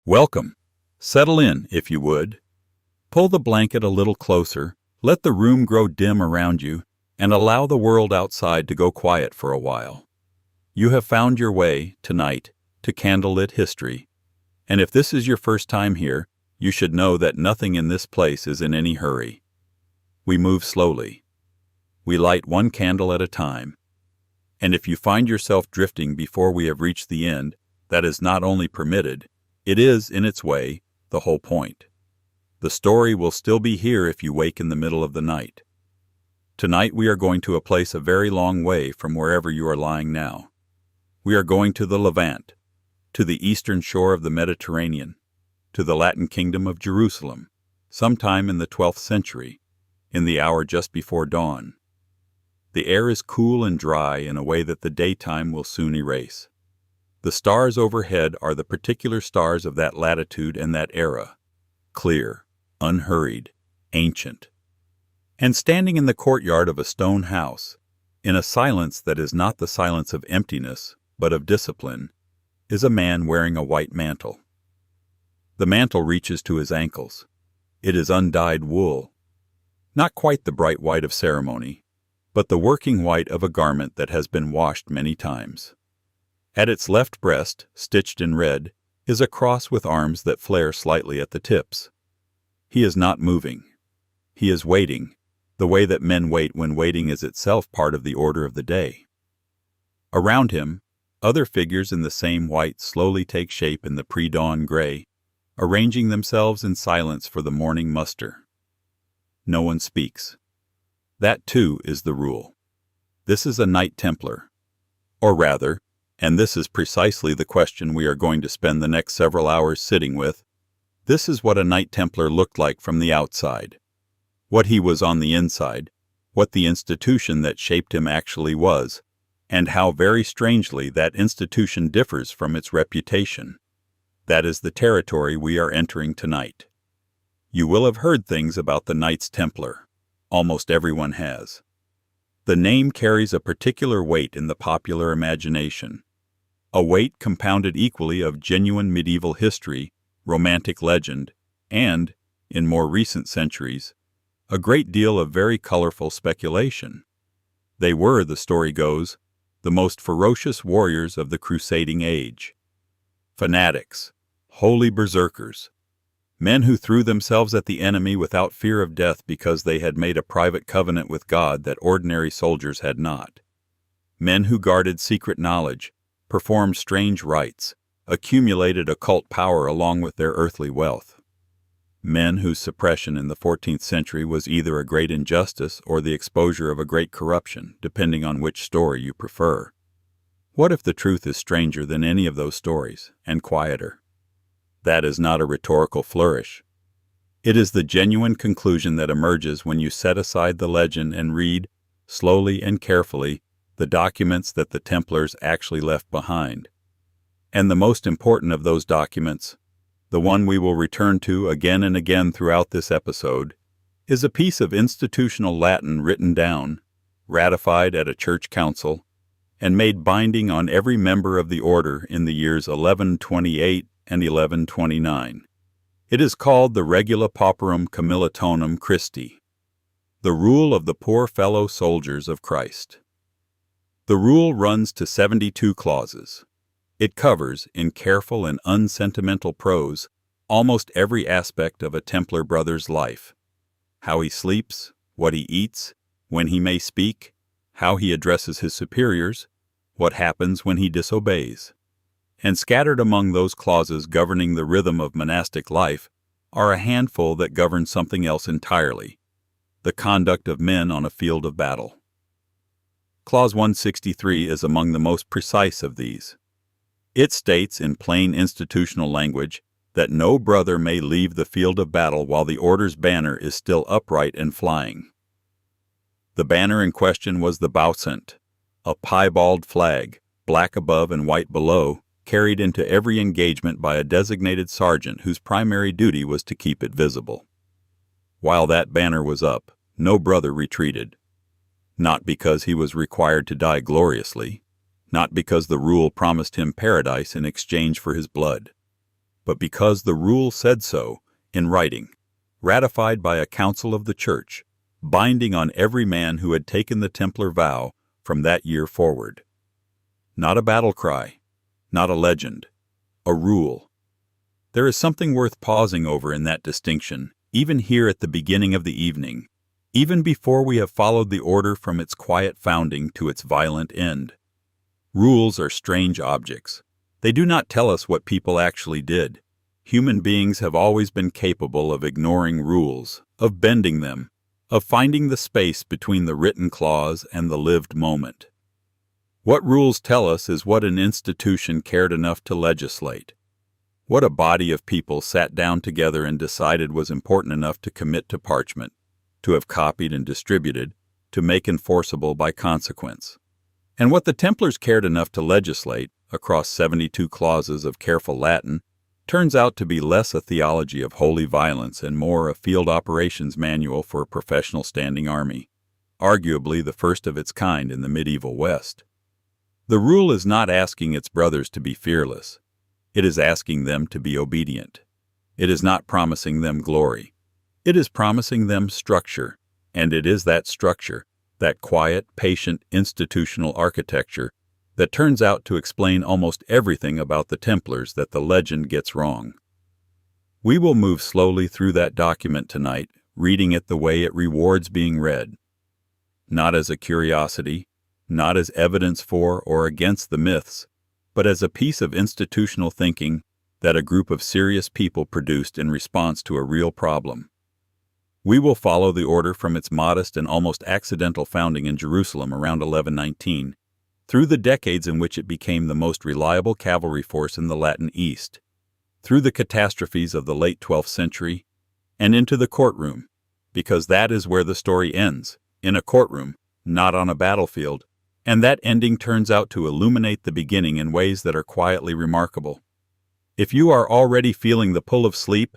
Welcome. Settle in, if you would. Pull the blanket a little closer, let the room grow dim around you, and allow the world outside to go quiet for a while. You have found your way, tonight, to Candlelit history, and if this is your first time here, you should know that nothing in this place is in any hurry. We move slowly. We light one candle at a time. And if you find yourself drifting before we have reached the end, that is not only permitted, it is, in its way, the whole point. The story will still be here if you wake in the middle of the night. Tonight we are going to a place a very long way from wherever you are lying now. We are going to the Levant, to the eastern shore of the Mediterranean, to the Latin kingdom of Jerusalem, sometime in the 12th century, in the hour just before dawn. The air is cool and dry in a way that the daytime will soon erase. The stars overhead are the particular stars of that latitude and that era, clear, unhurried, ancient. And standing in the courtyard of a stone house, in a silence that is not the silence of emptiness, but of discipline, is a man wearing a white mantle. The mantle reaches to his ankles. It is undyed wool. Not quite the bright white of ceremony, but the working white of a garment that has been washed many times. At its left breast, stitched in red, is a cross with arms that flare slightly at the tips. He is not moving. He is waiting, the way that men wait when waiting is itself part of the order of the day. Around him, other figures in the same white slowly take shape in the pre-dawn gray, arranging themselves in silence for the morning muster. No one speaks. That, too, is the rule. This is a Knight Templar. Or rather, and this is precisely the question we are going to spend the next several hours sitting with, this is what a Knight Templar looked like from the outside. What he was on the inside, what the institution that shaped him actually was, and how very strangely that institution differs from its reputation. That is the territory we are entering tonight. You will have heard things about the Knights Templar. Almost everyone has. The name carries a particular weight in the popular imagination, a weight compounded equally of genuine medieval history, romantic legend, and, in more recent centuries, a great deal of very colorful speculation. They were, the story goes, the most ferocious warriors of the crusading age. Fanatics, holy berserkers, men who threw themselves at the enemy without fear of death because they had made a private covenant with God that ordinary soldiers had not. Men who guarded secret knowledge, performed strange rites, accumulated occult power along with their earthly wealth. Men whose suppression in the 14th century was either a great injustice or the exposure of a great corruption, depending on which story you prefer. What if the truth is stranger than any of those stories, and quieter? That is not a rhetorical flourish. It is the genuine conclusion that emerges when you set aside the legend and read, slowly and carefully, the documents that the Templars actually left behind. And the most important of those documents, the one we will return to again and again throughout this episode, is a piece of institutional Latin written down, ratified at a church council, and made binding on every member of the order in the years 1128 and 1129. It is called the Regula Pauperum Commilitonum Christi, the rule of the poor fellow soldiers of Christ. The rule runs to 72 clauses. It covers, in careful and unsentimental prose, almost every aspect of a Templar brother's life. How he sleeps, what he eats, when he may speak, how he addresses his superiors, what happens when he disobeys. And scattered among those clauses governing the rhythm of monastic life are a handful that govern something else entirely, the conduct of men on a field of battle. Clause 163 is among the most precise of these. It states in plain institutional language that no brother may leave the field of battle while the order's banner is still upright and flying. The banner in question was the Baucent, a piebald flag, black above and white below, carried into every engagement by a designated sergeant whose primary duty was to keep it visible. While that banner was up, no brother retreated. Not because he was required to die gloriously, not because the rule promised him paradise in exchange for his blood, but because the rule said so in writing, ratified by a council of the Church, binding on every man who had taken the Templar vow from that year forward. Not a battle cry, not a legend, a rule. There is something worth pausing over in that distinction, even here at the beginning of the evening, even before we have followed the order from its quiet founding to its violent end. Rules are strange objects. They do not tell us what people actually did. Human beings have always been capable of ignoring rules, of bending them, of finding the space between the written clause and the lived moment. What rules tell us is what an institution cared enough to legislate, what a body of people sat down together and decided was important enough to commit to parchment, to have copied and distributed, to make enforceable by consequence. And what the Templars cared enough to legislate, across 72 clauses of careful Latin, turns out to be less a theology of holy violence and more a field operations manual for a professional standing army, arguably the first of its kind in the medieval West. The rule is not asking its brothers to be fearless. It is asking them to be obedient. It is not promising them glory. It is promising them structure, and it is that structure, that quiet, patient, institutional architecture, that turns out to explain almost everything about the Templars that the legend gets wrong. We will move slowly through that document tonight, reading it the way it rewards being read. Not as a curiosity, not as evidence for or against the myths, but as a piece of institutional thinking that a group of serious people produced in response to a real problem. We will follow the order from its modest and almost accidental founding in Jerusalem around 1119, through the decades in which it became the most reliable cavalry force in the Latin East, through the catastrophes of the late 12th century, and into the courtroom, because that is where the story ends, in a courtroom, not on a battlefield, and that ending turns out to illuminate the beginning in ways that are quietly remarkable. If you are already feeling the pull of sleep,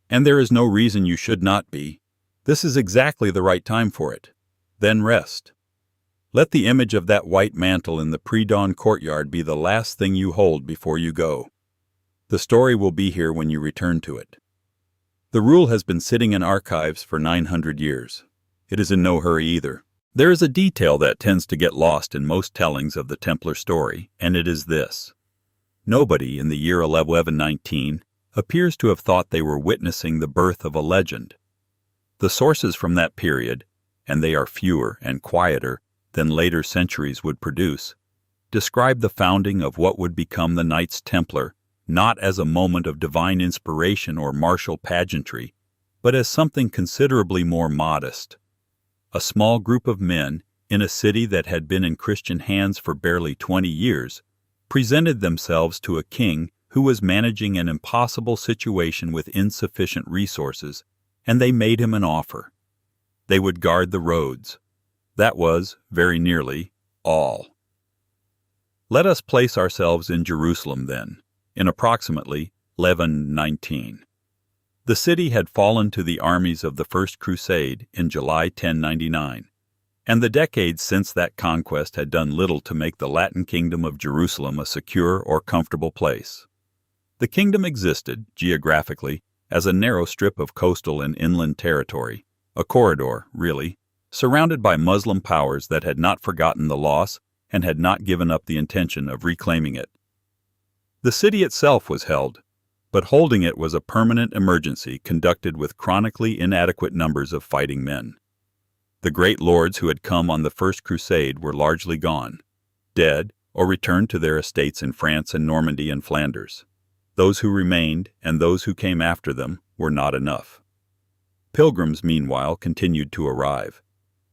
and there is no reason you should not be, this is exactly the right time for it. Then rest. Let the image of that white mantle in the pre-dawn courtyard be the last thing you hold before you go. The story will be here when you return to it. The rule has been sitting in archives for 900 years. It is in no hurry either. There is a detail that tends to get lost in most tellings of the Templar story, and it is this. Nobody in the year 1119 appears to have thought they were witnessing the birth of a legend. The sources from that period, and they are fewer and quieter than later centuries would produce, describe the founding of what would become the Knights Templar not as a moment of divine inspiration or martial pageantry, but as something considerably more modest. A small group of men, in a city that had been in Christian hands for barely 20 years, presented themselves to a king who was managing an impossible situation with insufficient resources, and they made him an offer. They would guard the roads. That was, very nearly, all. Let us place ourselves in Jerusalem then, in approximately 1119. The city had fallen to the armies of the First Crusade in July 1099, and the decades since that conquest had done little to make the Latin kingdom of Jerusalem a secure or comfortable place. The kingdom existed, geographically, as a narrow strip of coastal and inland territory, a corridor, really, surrounded by Muslim powers that had not forgotten the loss and had not given up the intention of reclaiming it. The city itself was held, but holding it was a permanent emergency conducted with chronically inadequate numbers of fighting men. The great lords who had come on the First Crusade were largely gone, dead or returned to their estates in France and Normandy and Flanders. Those who remained, and those who came after them, were not enough. Pilgrims, meanwhile, continued to arrive.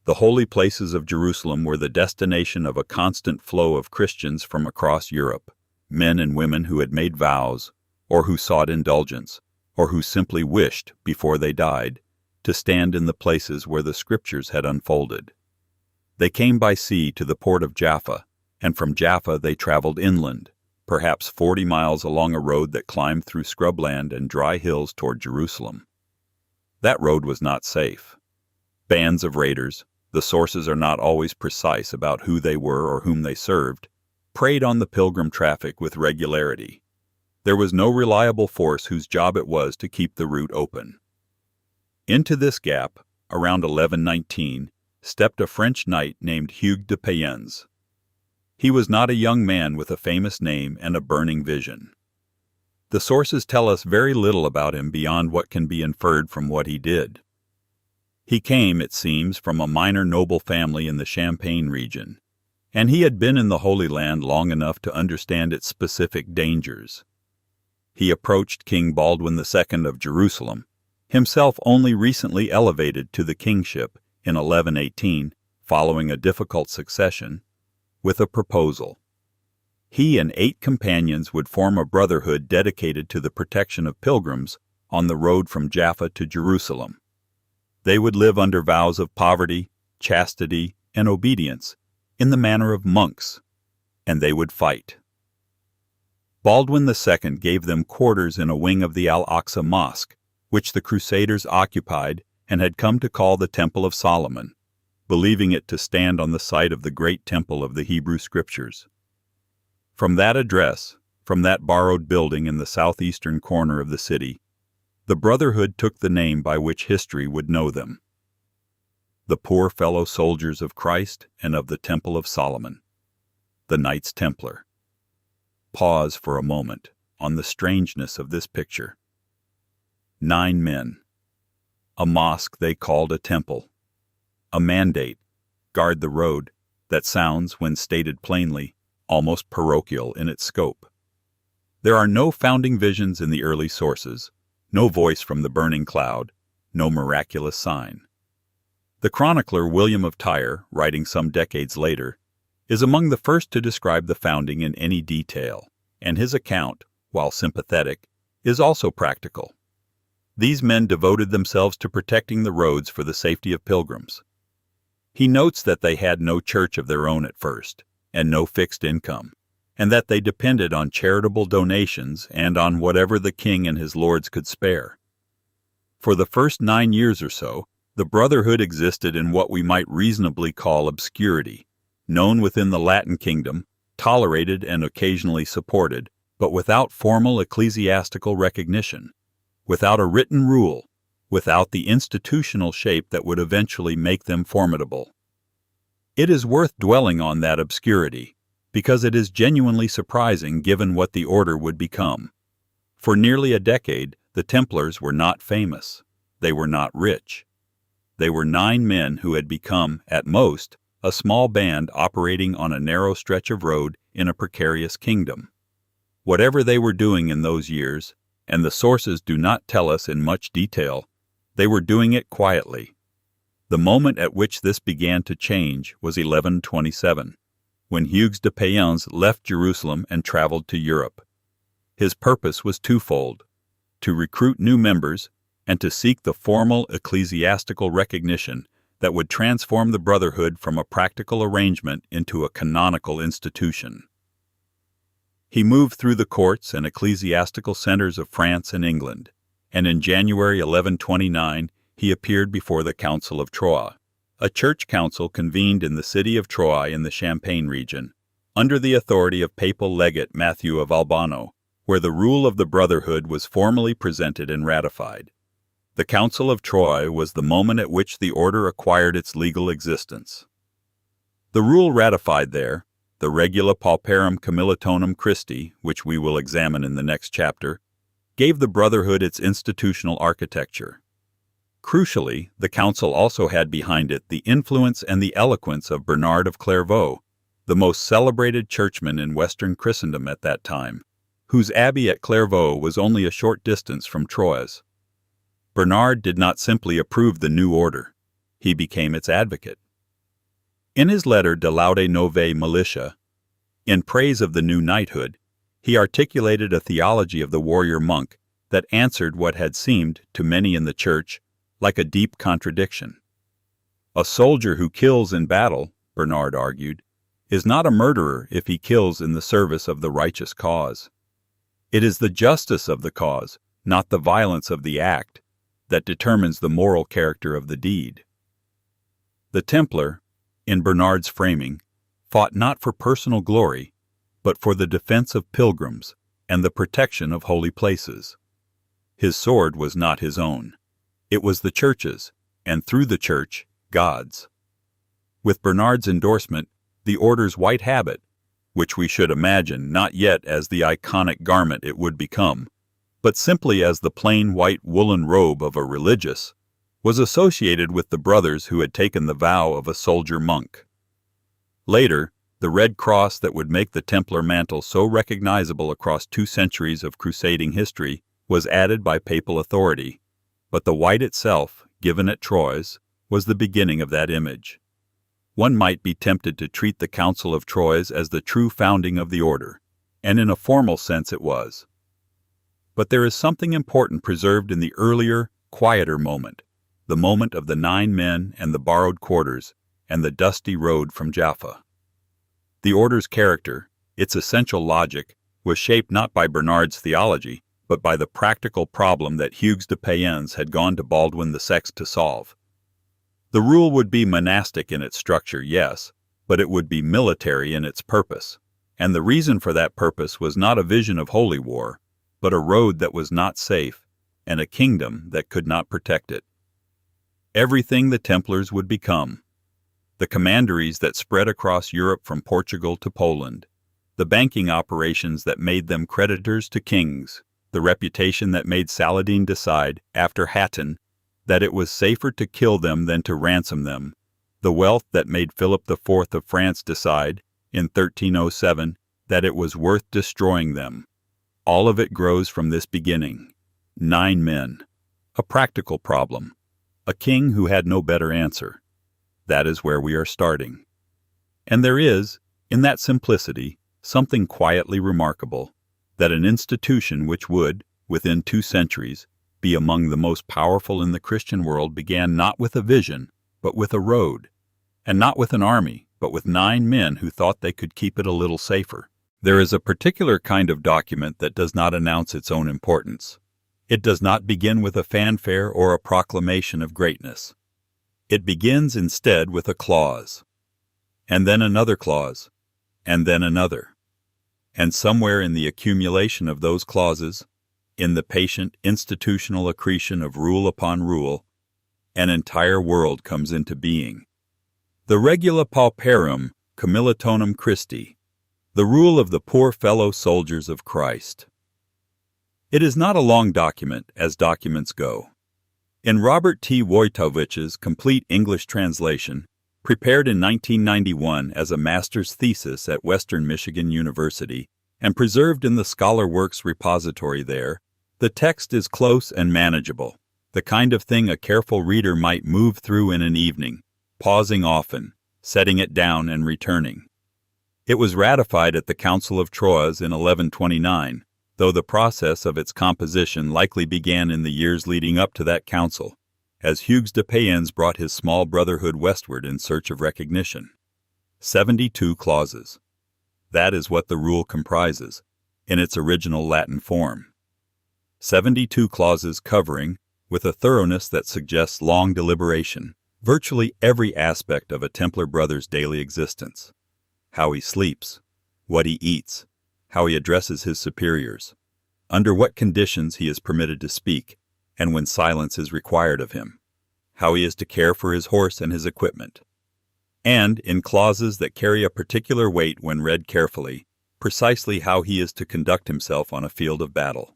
The holy places of Jerusalem were the destination of a constant flow of Christians from across Europe, men and women who had made vows, or who sought indulgence, or who simply wished, before they died, to stand in the places where the Scriptures had unfolded. They came by sea to the port of Jaffa, and from Jaffa they traveled inland, perhaps 40 miles along a road that climbed through scrubland and dry hills toward Jerusalem. That road was not safe. Bands of raiders, the sources are not always precise about who they were or whom they served, preyed on the pilgrim traffic with regularity. There was no reliable force whose job it was to keep the route open. Into this gap, around 1119, stepped a French knight named Hugues de Payens. He was not a young man with a famous name and a burning vision. The sources tell us very little about him beyond what can be inferred from what he did. He came, it seems, from a minor noble family in the Champagne region, and he had been in the Holy Land long enough to understand its specific dangers. He approached King Baldwin II of Jerusalem, himself only recently elevated to the kingship in 1118, following a difficult succession, with a proposal. He and 8 companions would form a brotherhood dedicated to the protection of pilgrims on the road from Jaffa to Jerusalem. They would live under vows of poverty, chastity, and obedience, in the manner of monks, and they would fight. Baldwin II gave them quarters in a wing of the Al-Aqsa Mosque, which the Crusaders occupied and had come to call the Temple of Solomon, believing it to stand on the site of the great temple of the Hebrew Scriptures. From that address, from that borrowed building in the southeastern corner of the city, the Brotherhood took the name by which history would know them: the poor fellow soldiers of Christ and of the Temple of Solomon, the Knights Templar. Pause for a moment on the strangeness of this picture. 9 men. A mosque they called a temple. A mandate, guard the road, that sounds, when stated plainly, almost parochial in its scope. There are no founding visions in the early sources, no voice from the burning cloud, no miraculous sign. The chronicler William of Tyre, writing some decades later, is among the first to describe the founding in any detail, and his account, while sympathetic, is also practical. These men devoted themselves to protecting the roads for the safety of pilgrims. He notes that they had no church of their own at first, and no fixed income, and that they depended on charitable donations and on whatever the king and his lords could spare. For the first 9 years or so, the Brotherhood existed in what we might reasonably call obscurity, known within the Latin kingdom, tolerated and occasionally supported, but without formal ecclesiastical recognition, without a written rule, without the institutional shape that would eventually make them formidable. It is worth dwelling on that obscurity, because it is genuinely surprising given what the order would become. For nearly a decade, the Templars were not famous. They were not rich. They were 9 men who had become, at most, a small band operating on a narrow stretch of road in a precarious kingdom. Whatever they were doing in those years, and the sources do not tell us in much detail, they were doing it quietly. The moment at which this began to change was 1127, when Hugues de Payens left Jerusalem and traveled to Europe. His purpose was twofold: to recruit new members and to seek the formal ecclesiastical recognition that would transform the Brotherhood from a practical arrangement into a canonical institution. He moved through the courts and ecclesiastical centers of France and England, and in January 1129 he appeared before the Council of Troyes, a church council convened in the city of Troyes in the Champagne region, under the authority of papal legate Matthew of Albano, where the rule of the Brotherhood was formally presented and ratified. The Council of Troyes was the moment at which the order acquired its legal existence. The rule ratified there, the Regula Pauperum Commilitonum Christi, which we will examine in the next chapter, gave the Brotherhood its institutional architecture. Crucially, the council also had behind it the influence and the eloquence of Bernard of Clairvaux, the most celebrated churchman in Western Christendom at that time, whose abbey at Clairvaux was only a short distance from Troyes. Bernard did not simply approve the new order. He became its advocate. In his letter De Laude Novae Militia, in praise of the new knighthood, he articulated a theology of the warrior monk that answered what had seemed, to many in the church, like a deep contradiction. A soldier who kills in battle, Bernard argued, is not a murderer if he kills in the service of the righteous cause. It is the justice of the cause, not the violence of the act, that determines the moral character of the deed. The Templar, in Bernard's framing, fought not for personal glory, but for the defense of pilgrims, and the protection of holy places. His sword was not his own. It was the Church's, and through the Church, God's. With Bernard's endorsement, the order's white habit, which we should imagine not yet as the iconic garment it would become, but simply as the plain white woolen robe of a religious, was associated with the brothers who had taken the vow of a soldier monk. Later, the red cross that would make the Templar mantle so recognizable across 2 centuries of crusading history was added by papal authority, but the white itself, given at Troyes, was the beginning of that image. One might be tempted to treat the Council of Troyes as the true founding of the order, and in a formal sense it was. But there is something important preserved in the earlier, quieter moment, the moment of the 9 men and the borrowed quarters and the dusty road from Jaffa. The order's character, its essential logic, was shaped not by Bernard's theology, but by the practical problem that Hugues de Payens had gone to Baldwin VI to solve. The rule would be monastic in its structure, yes, but it would be military in its purpose, and the reason for that purpose was not a vision of holy war, but a road that was not safe, and a kingdom that could not protect it. Everything the Templars would become. The commanderies that spread across Europe from Portugal to Poland, the banking operations that made them creditors to kings, the reputation that made Saladin decide, after Hattin, that it was safer to kill them than to ransom them, the wealth that made Philip IV of France decide, in 1307, that it was worth destroying them. All of it grows from this beginning. 9 men. A practical problem. A king who had no better answer. That is where we are starting. And there is, in that simplicity, something quietly remarkable, that an institution which would, within 2 centuries, be among the most powerful in the Christian world began not with a vision, but with a road, and not with an army, but with 9 men who thought they could keep it a little safer. There is a particular kind of document that does not announce its own importance. It does not begin with a fanfare or a proclamation of greatness. It begins instead with a clause, and then another clause, and then another. And somewhere in the accumulation of those clauses, in the patient institutional accretion of rule upon rule, an entire world comes into being. The Regula Pauperum Commilitonum Christi, the rule of the poor fellow soldiers of Christ. It is not a long document, as documents go. In Robert T. Wojtowicz's complete English translation, prepared in 1991 as a master's thesis at Western Michigan University and preserved in the Scholar Works repository there, the text is close and manageable, the kind of thing a careful reader might move through in an evening, pausing often, setting it down and returning. It was ratified at the Council of Troyes in 1129, though the process of its composition likely began in the years leading up to that council, as Hugues de Payens brought his small brotherhood westward in search of recognition. 72 clauses. That is what the rule comprises, in its original Latin form. 72 clauses covering, with a thoroughness that suggests long deliberation, virtually every aspect of a Templar brother's daily existence. How he sleeps, what he eats, how he addresses his superiors, under what conditions he is permitted to speak, and when silence is required of him, how he is to care for his horse and his equipment, and, in clauses that carry a particular weight when read carefully, precisely how he is to conduct himself on a field of battle.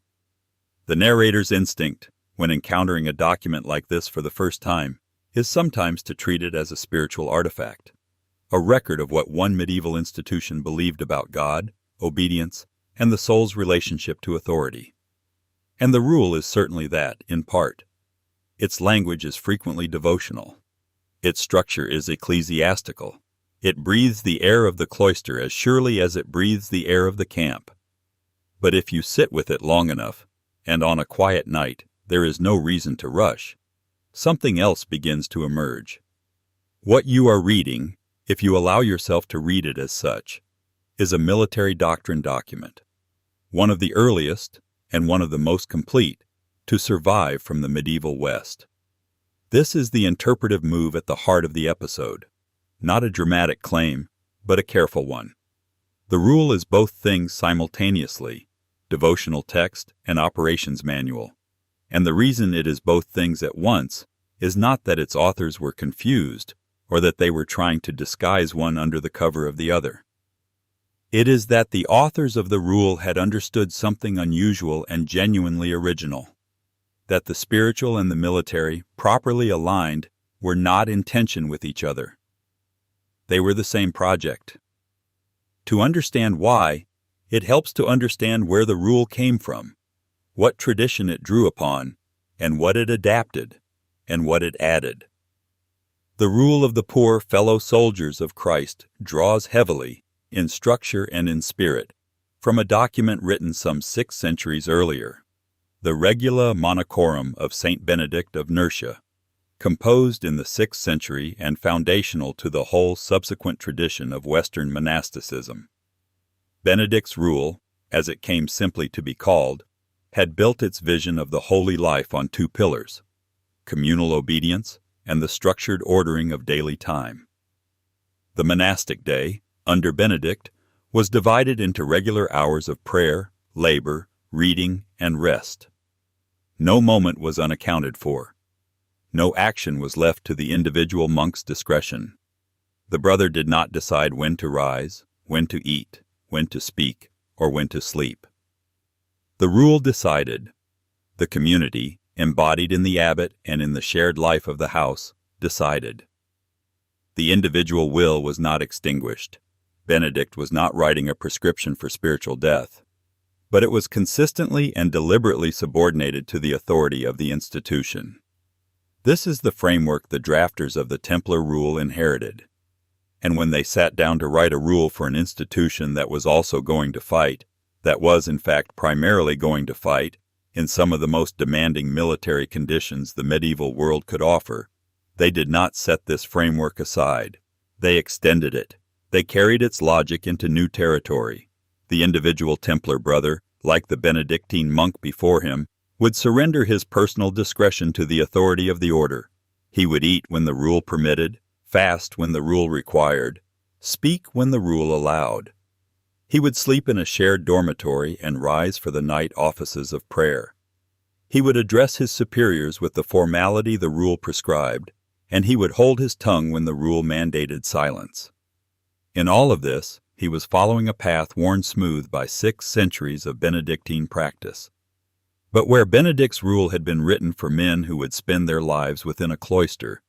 The narrator's instinct, when encountering a document like this for the first time, is sometimes to treat it as a spiritual artifact, a record of what one medieval institution believed about God, obedience, and the soul's relationship to authority. And the rule is certainly that, in part. Its language is frequently devotional. Its structure is ecclesiastical. It breathes the air of the cloister as surely as it breathes the air of the camp. But if you sit with it long enough, and on a quiet night, there is no reason to rush. Something else begins to emerge. What you are reading, if you allow yourself to read it as such, is a military doctrine document, one of the earliest and one of the most complete to survive from the medieval West. This is the interpretive move at the heart of the episode, not a dramatic claim, but a careful one. The rule is both things simultaneously, devotional text, and operations manual. And the reason it is both things at once is not that its authors were confused or that they were trying to disguise one under the cover of the other. It is that the authors of the rule had understood something unusual and genuinely original, that the spiritual and the military, properly aligned, were not in tension with each other. They were the same project. To understand why, it helps to understand where the rule came from, what tradition it drew upon, and what it adapted, and what it added. The rule of the poor fellow soldiers of Christ draws heavily, in structure and in spirit, from a document written some 6 centuries earlier, the Regula Pauperum of Saint Benedict of Nursia, composed in the 6th century and foundational to the whole subsequent tradition of Western monasticism. Benedict's rule, as it came simply to be called, had built its vision of the holy life on 2 pillars, communal obedience and the structured ordering of daily time. The monastic day, under Benedict, was divided into regular hours of prayer, labor, reading, and rest. No moment was unaccounted for. No action was left to the individual monk's discretion. The brother did not decide when to rise, when to eat, when to speak, or when to sleep. The rule decided. The community, embodied in the abbot and in the shared life of the house, decided. The individual will was not extinguished. Benedict was not writing a prescription for spiritual death, but it was consistently and deliberately subordinated to the authority of the institution. This is the framework the drafters of the Templar rule inherited. And when they sat down to write a rule for an institution that was also going to fight, that was in fact primarily going to fight, in some of the most demanding military conditions the medieval world could offer, they did not set this framework aside. They extended it. They carried its logic into new territory. The individual Templar brother, like the Benedictine monk before him, would surrender his personal discretion to the authority of the order. He would eat when the rule permitted, fast when the rule required, speak when the rule allowed. He would sleep in a shared dormitory and rise for the night offices of prayer. He would address his superiors with the formality the rule prescribed, and he would hold his tongue when the rule mandated silence. In all of this, he was following a path worn smooth by 6 centuries of Benedictine practice. But where Benedict's rule had been written for men who would spend their lives within a cloister,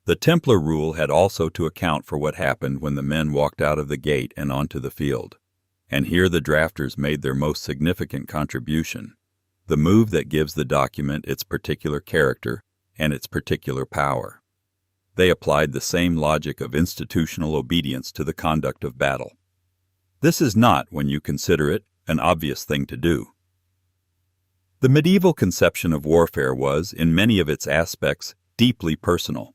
the Templar rule had also to account for what happened when the men walked out of the gate and onto the field. And here the drafters made their most significant contribution, the move that gives the document its particular character and its particular power. They applied the same logic of institutional obedience to the conduct of battle. This is not, when you consider it, an obvious thing to do. The medieval conception of warfare was, in many of its aspects, deeply personal.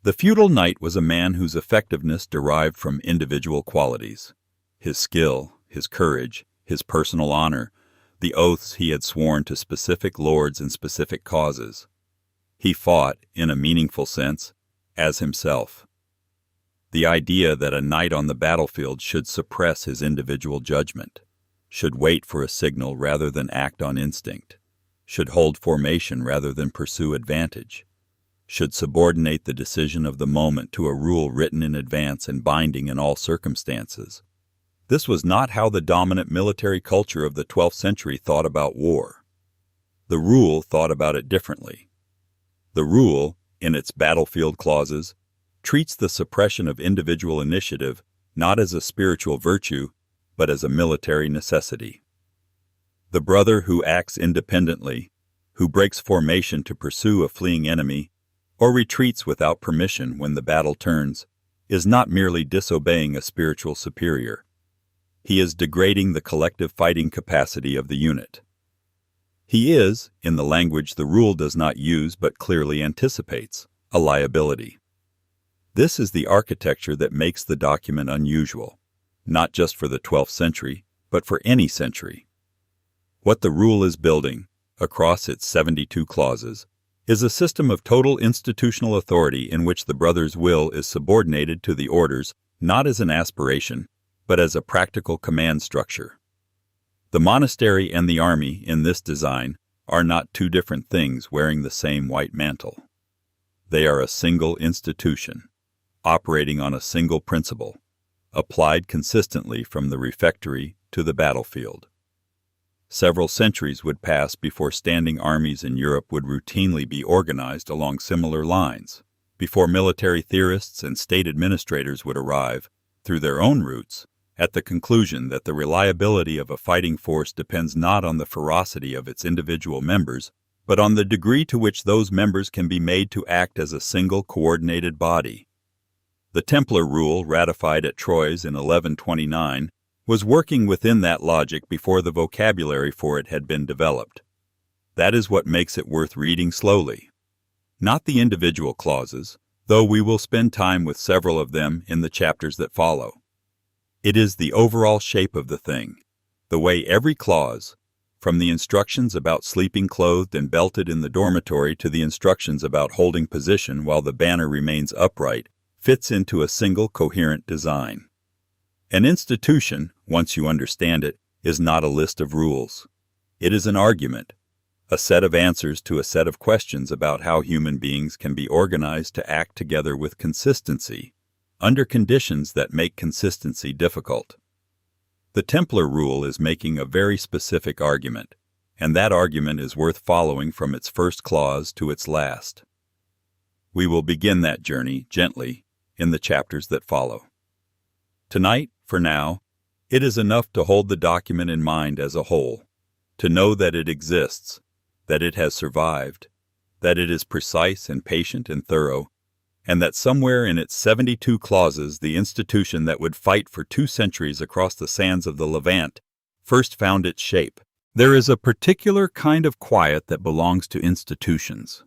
The feudal knight was a man whose effectiveness derived from individual qualities: his skill, his courage, his personal honor, the oaths he had sworn to specific lords and specific causes. He fought, in a meaningful sense, as himself. The idea that a knight on the battlefield should suppress his individual judgment, should wait for a signal rather than act on instinct, should hold formation rather than pursue advantage, should subordinate the decision of the moment to a rule written in advance and binding in all circumstances. This was not how the dominant military culture of the 12th century thought about war. The rule thought about it differently. The rule, in its battlefield clauses, treats the suppression of individual initiative not as a spiritual virtue, but as a military necessity. The brother who acts independently, who breaks formation to pursue a fleeing enemy, or retreats without permission when the battle turns, is not merely disobeying a spiritual superior. He is degrading the collective fighting capacity of the unit. He is, in the language the rule does not use but clearly anticipates, a liability. This is the architecture that makes the document unusual, not just for the 12th century, but for any century. What the rule is building, across its 72 clauses, is a system of total institutional authority in which the brother's will is subordinated to the order's not as an aspiration, but as a practical command structure. The monastery and the army in this design are not two different things wearing the same white mantle. They are a single institution, operating on a single principle, applied consistently from the refectory to the battlefield. Several centuries would pass before standing armies in Europe would routinely be organized along similar lines, before military theorists and state administrators would arrive, through their own routes, at the conclusion that the reliability of a fighting force depends not on the ferocity of its individual members, but on the degree to which those members can be made to act as a single coordinated body. The Templar rule, ratified at Troyes in 1129, was working within that logic before the vocabulary for it had been developed. That is what makes it worth reading slowly. Not the individual clauses, though we will spend time with several of them in the chapters that follow. It is the overall shape of the thing, the way every clause, from the instructions about sleeping clothed and belted in the dormitory to the instructions about holding position while the banner remains upright, fits into a single coherent design. An institution, once you understand it, is not a list of rules. It is an argument, a set of answers to a set of questions about how human beings can be organized to act together with consistency, under conditions that make consistency difficult. The Templar rule is making a very specific argument, and that argument is worth following from its first clause to its last. We will begin that journey gently in the chapters that follow. Tonight, for now, it is enough to hold the document in mind as a whole, to know that it exists, that it has survived, that it is precise and patient and thorough, and that somewhere in its 72 clauses the institution that would fight for 2 centuries across the sands of the Levant first found its shape. There is a particular kind of quiet that belongs to institutions.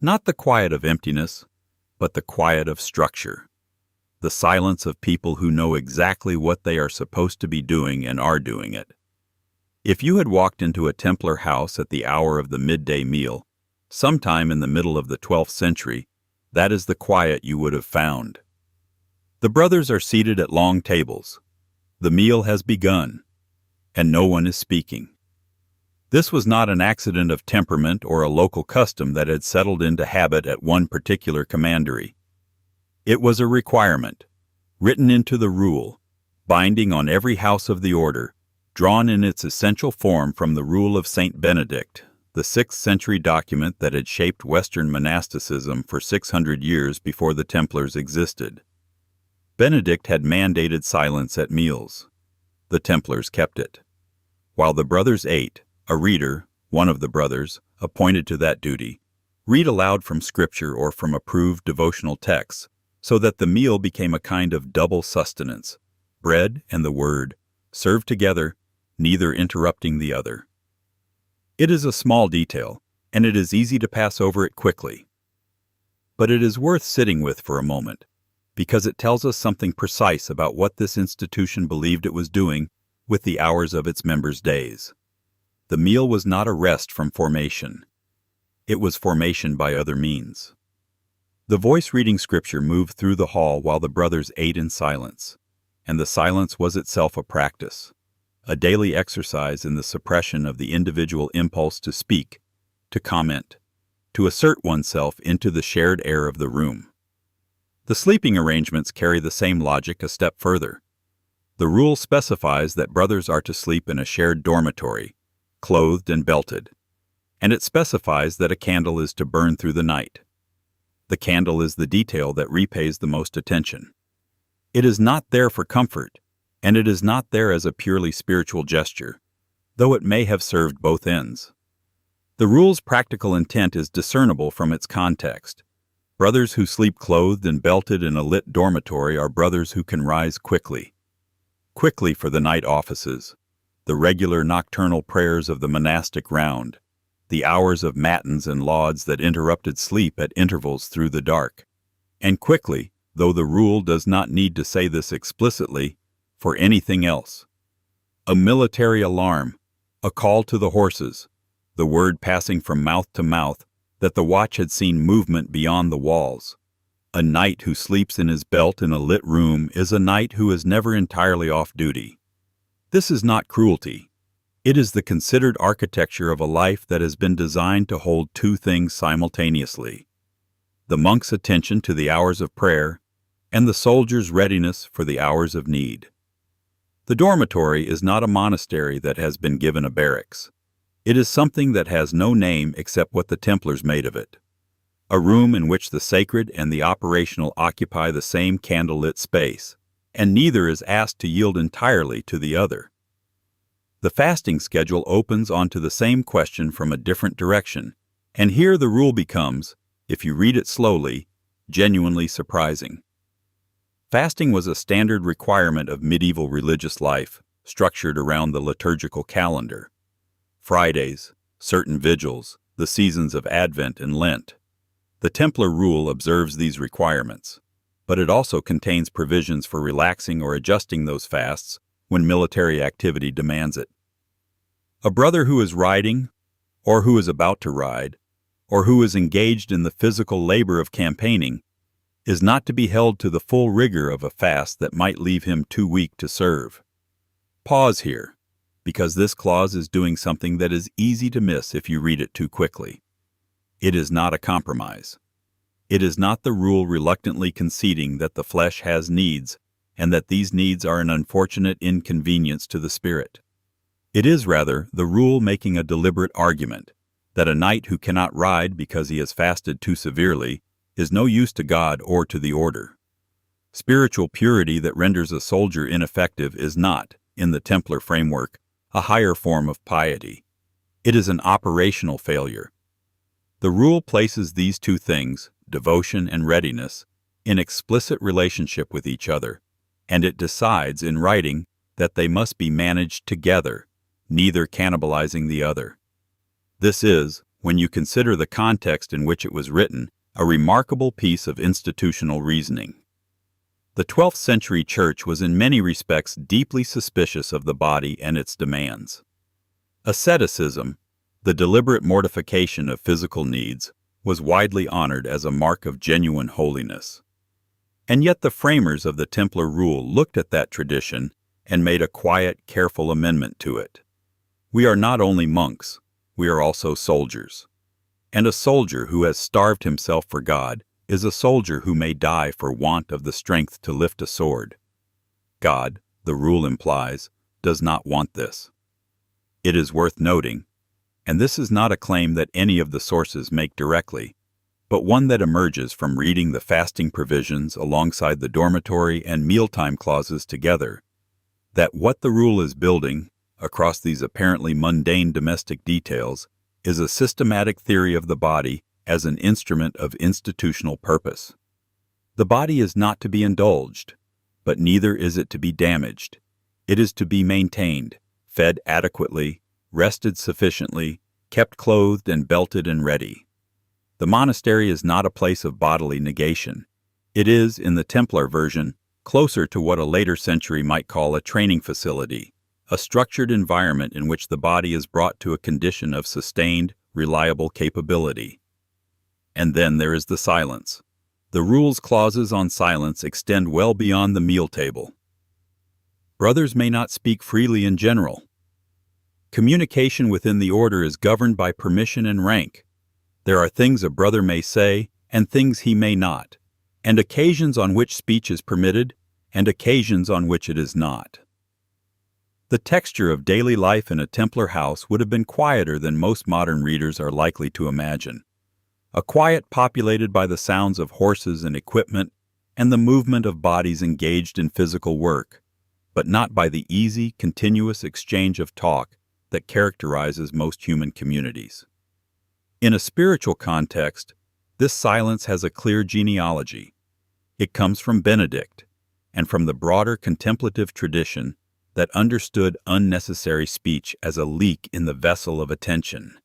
Not the quiet of emptiness, but the quiet of structure. The silence of people who know exactly what they are supposed to be doing and are doing it. If you had walked into a Templar house at the hour of the midday meal, sometime in the middle of the 12th century, that is the quiet you would have found. The brothers are seated at long tables. The meal has begun, and no one is speaking. This was not an accident of temperament or a local custom that had settled into habit at one particular commandery. It was a requirement, written into the rule, binding on every house of the order, drawn in its essential form from the Rule of St. Benedict, the 6th century document that had shaped Western monasticism for 600 years before the Templars existed. Benedict had mandated silence at meals. The Templars kept it. While the brothers ate, a reader, one of the brothers, appointed to that duty, read aloud from Scripture or from approved devotional texts, so that the meal became a kind of double sustenance, bread and the Word, served together, neither interrupting the other. It is a small detail, and it is easy to pass over it quickly. But it is worth sitting with for a moment, because it tells us something precise about what this institution believed it was doing with the hours of its members' days. The meal was not a rest from formation. It was formation by other means. The voice reading Scripture moved through the hall while the brothers ate in silence, and the silence was itself a practice, a daily exercise in the suppression of the individual impulse to speak, to comment, to assert oneself into the shared air of the room. The sleeping arrangements carry the same logic a step further. The rule specifies that brothers are to sleep in a shared dormitory, clothed and belted, and it specifies that a candle is to burn through the night. The candle is the detail that repays the most attention. It is not there for comfort, and it is not there as a purely spiritual gesture, though it may have served both ends. The rule's practical intent is discernible from its context. Brothers who sleep clothed and belted in a lit dormitory are brothers who can rise quickly. Quickly for the night offices, the regular nocturnal prayers of the monastic round, the hours of matins and lauds that interrupted sleep at intervals through the dark, and quickly, though the rule does not need to say this explicitly, for anything else. A military alarm, a call to the horses, the word passing from mouth to mouth that the watch had seen movement beyond the walls. A knight who sleeps in his belt in a lit room is a knight who is never entirely off duty. This is not cruelty. It is the considered architecture of a life that has been designed to hold two things simultaneously: the monk's attention to the hours of prayer and the soldier's readiness for the hours of need. The dormitory is not a monastery that has been given a barracks. It is something that has no name except what the Templars made of it: a room in which the sacred and the operational occupy the same candlelit space, and neither is asked to yield entirely to the other. The fasting schedule opens onto the same question from a different direction, and here the rule becomes, if you read it slowly, genuinely surprising. Fasting was a standard requirement of medieval religious life, structured around the liturgical calendar. Fridays, certain vigils, the seasons of Advent and Lent. The Templar rule observes these requirements, but it also contains provisions for relaxing or adjusting those fasts when military activity demands it. A brother who is riding, or who is about to ride, or who is engaged in the physical labor of campaigning, is not to be held to the full rigor of a fast that might leave him too weak to serve. Pause here, because this clause is doing something that is easy to miss if you read it too quickly. It is not a compromise. It is not the rule reluctantly conceding that the flesh has needs, and that these needs are an unfortunate inconvenience to the spirit. It is rather the rule making a deliberate argument that a knight who cannot ride because he has fasted too severely is no use to God or to the order. Spiritual purity that renders a soldier ineffective is not, in the Templar framework, a higher form of piety. It is an operational failure. The rule places these two things, devotion and readiness, in explicit relationship with each other, and it decides in writing that they must be managed together, neither cannibalizing the other. This is, when you consider the context in which it was written, a remarkable piece of institutional reasoning. The 12th century Church was in many respects deeply suspicious of the body and its demands. Asceticism, the deliberate mortification of physical needs, was widely honored as a mark of genuine holiness. And yet the framers of the Templar rule looked at that tradition and made a quiet, careful amendment to it. We are not only monks, we are also soldiers. And a soldier who has starved himself for God is a soldier who may die for want of the strength to lift a sword. God, the rule implies, does not want this. It is worth noting, and this is not a claim that any of the sources make directly, but one that emerges from reading the fasting provisions alongside the dormitory and mealtime clauses together, that what the rule is building, across these apparently mundane domestic details, is a systematic theory of the body as an instrument of institutional purpose. The body is not to be indulged, but neither is it to be damaged. It is to be maintained, fed adequately, rested sufficiently, kept clothed and belted and ready. The monastery is not a place of bodily negation. It is, in the Templar version, closer to what a later century might call a training facility, a structured environment in which the body is brought to a condition of sustained, reliable capability. And then there is the silence. The rule's clauses on silence extend well beyond the meal table. Brothers may not speak freely in general. Communication within the order is governed by permission and rank. There are things a brother may say and things he may not, and occasions on which speech is permitted and occasions on which it is not. The texture of daily life in a Templar house would have been quieter than most modern readers are likely to imagine. A quiet populated by the sounds of horses and equipment and the movement of bodies engaged in physical work, but not by the easy, continuous exchange of talk that characterizes most human communities. In a spiritual context, this silence has a clear genealogy. It comes from Benedict, and from the broader contemplative tradition that understood unnecessary speech as a leak in the vessel of attention,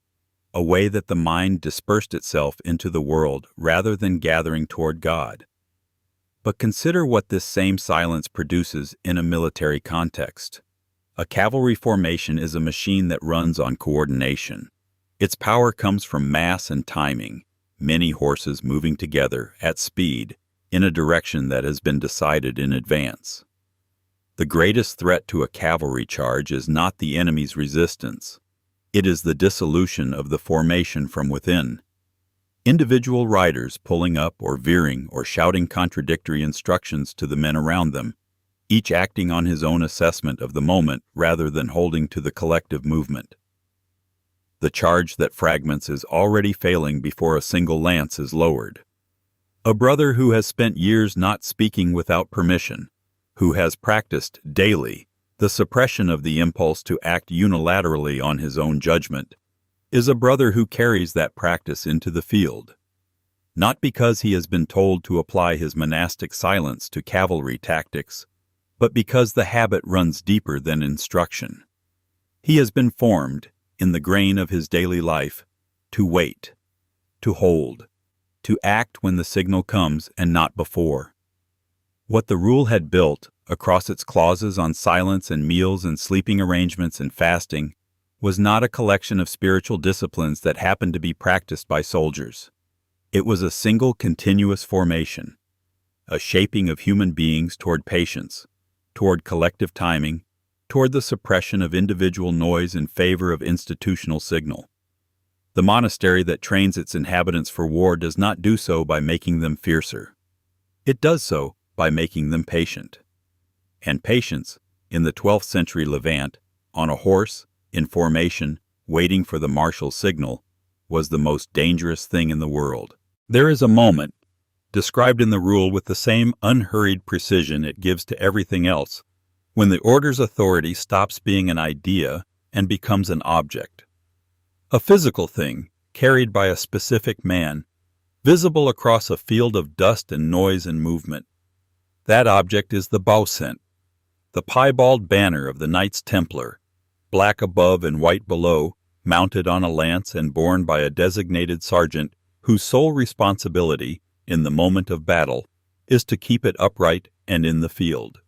a way that the mind dispersed itself into the world rather than gathering toward God. But consider what this same silence produces in a military context. A cavalry formation is a machine that runs on coordination. Its power comes from mass and timing, many horses moving together at speed in a direction that has been decided in advance. The greatest threat to a cavalry charge is not the enemy's resistance. It is the dissolution of the formation from within. Individual riders pulling up or veering or shouting contradictory instructions to the men around them, each acting on his own assessment of the moment rather than holding to the collective movement. The charge that fragments is already failing before a single lance is lowered. A brother who has spent years not speaking without permission, who has practiced daily the suppression of the impulse to act unilaterally on his own judgment, is a brother who carries that practice into the field, not because he has been told to apply his monastic silence to cavalry tactics, but because the habit runs deeper than instruction. He has been formed, in the grain of his daily life, to wait, to hold, to act when the signal comes and not before. What the rule had built, across its clauses on silence and meals and sleeping arrangements and fasting, was not a collection of spiritual disciplines that happened to be practiced by soldiers. It was a single continuous formation, a shaping of human beings toward patience, toward collective timing, toward the suppression of individual noise in favor of institutional signal. The monastery that trains its inhabitants for war does not do so by making them fiercer. It does so by making them patient. And patience, in the 12th century Levant, on a horse, in formation, waiting for the martial signal, was the most dangerous thing in the world. There is a moment, described in the rule with the same unhurried precision it gives to everything else, when the order's authority stops being an idea and becomes an object. A physical thing, carried by a specific man, visible across a field of dust and noise and movement. That object is the Baucent, the piebald banner of the Knights Templar, black above and white below, mounted on a lance and borne by a designated sergeant whose sole responsibility, in the moment of battle, is to keep it upright and in the field.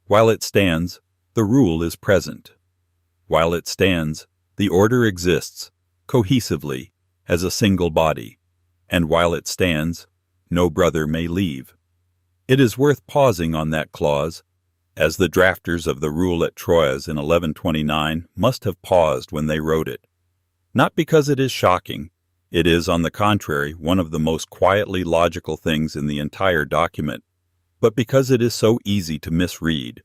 While it stands, the rule is present. While it stands, the order exists, cohesively, as a single body, and while it stands, no brother may leave. It is worth pausing on that clause, as the drafters of the rule at Troyes in 1129 must have paused when they wrote it. Not because it is shocking. It is, on the contrary, one of the most quietly logical things in the entire document, but because it is so easy to misread.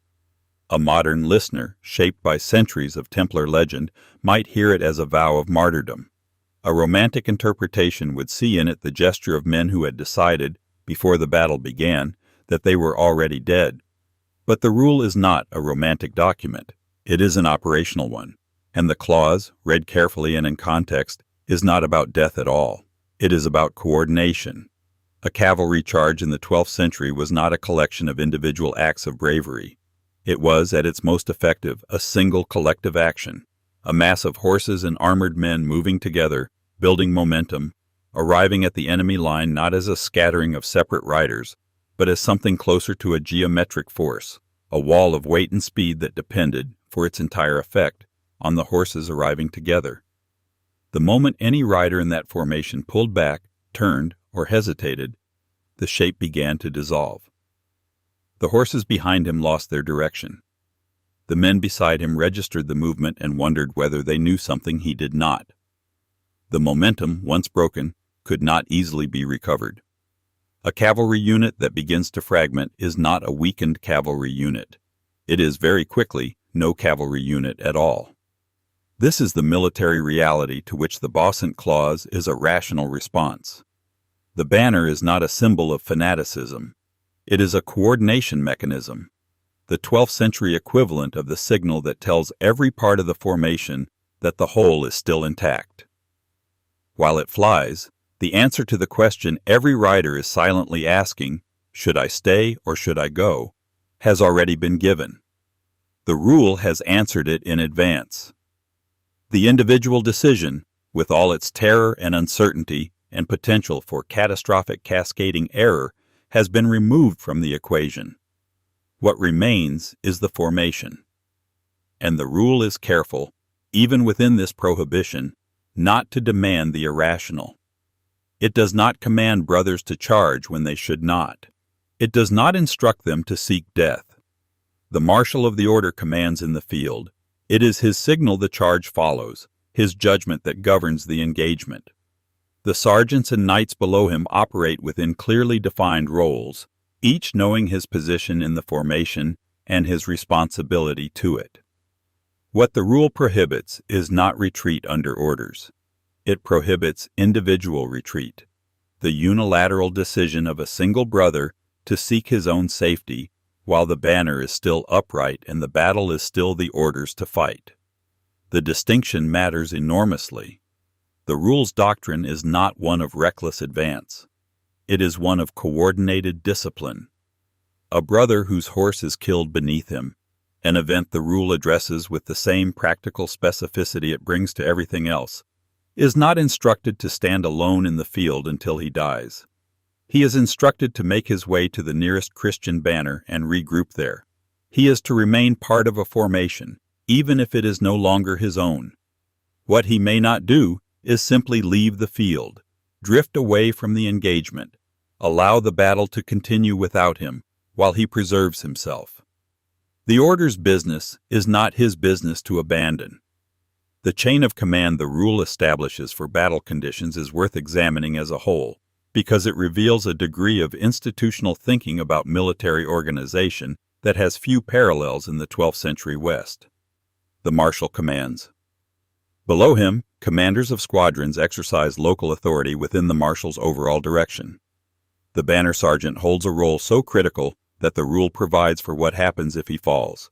A modern listener, shaped by centuries of Templar legend, might hear it as a vow of martyrdom. A romantic interpretation would see in it the gesture of men who had decided, before the battle began, that they were already dead. But the rule is not a romantic document. It is an operational one, and the clause, read carefully and in context, is not about death at all. It is about coordination. A cavalry charge in the 12th century was not a collection of individual acts of bravery. It was, at its most effective, a single collective action, a mass of horses and armored men moving together, building momentum, arriving at the enemy line not as a scattering of separate riders, but as something closer to a geometric force, a wall of weight and speed that depended, for its entire effect, on the horses arriving together. The moment any rider in that formation pulled back, turned, or hesitated, the shape began to dissolve. The horses behind him lost their direction. The men beside him registered the movement and wondered whether they knew something he did not. The momentum, once broken, could not easily be recovered. A cavalry unit that begins to fragment is not a weakened cavalry unit. It is, very quickly, no cavalry unit at all. This is the military reality to which the Baucent clause is a rational response. The banner is not a symbol of fanaticism. It is a coordination mechanism, the 12th century equivalent of the signal that tells every part of the formation that the whole is still intact. While it flies, the answer to the question every rider is silently asking, should I stay or should I go, has already been given. The rule has answered it in advance. The individual decision, with all its terror and uncertainty and potential for catastrophic cascading error, has been removed from the equation. What remains is the formation. And the rule is careful, even within this prohibition, not to demand the irrational. It does not command brothers to charge when they should not. It does not instruct them to seek death. The marshal of the order commands in the field. It is his signal the charge follows, his judgment that governs the engagement. The sergeants and knights below him operate within clearly defined roles, each knowing his position in the formation and his responsibility to it. What the rule prohibits is not retreat under orders. It prohibits individual retreat, the unilateral decision of a single brother to seek his own safety while the banner is still upright and the battle is still the order's to fight. The distinction matters enormously. The rule's doctrine is not one of reckless advance. It is one of coordinated discipline. A brother whose horse is killed beneath him, an event the rule addresses with the same practical specificity it brings to everything else, is not instructed to stand alone in the field until he dies. He is instructed to make his way to the nearest Christian banner and regroup there. He is to remain part of a formation, even if it is no longer his own. What he may not do is simply leave the field, drift away from the engagement, allow the battle to continue without him while he preserves himself. The order's business is not his business to abandon. The chain of command the rule establishes for battle conditions is worth examining as a whole, because it reveals a degree of institutional thinking about military organization that has few parallels in the 12th century West. The marshal commands. Below him, commanders of squadrons exercise local authority within the marshal's overall direction. The banner sergeant holds a role so critical that the rule provides for what happens if he falls.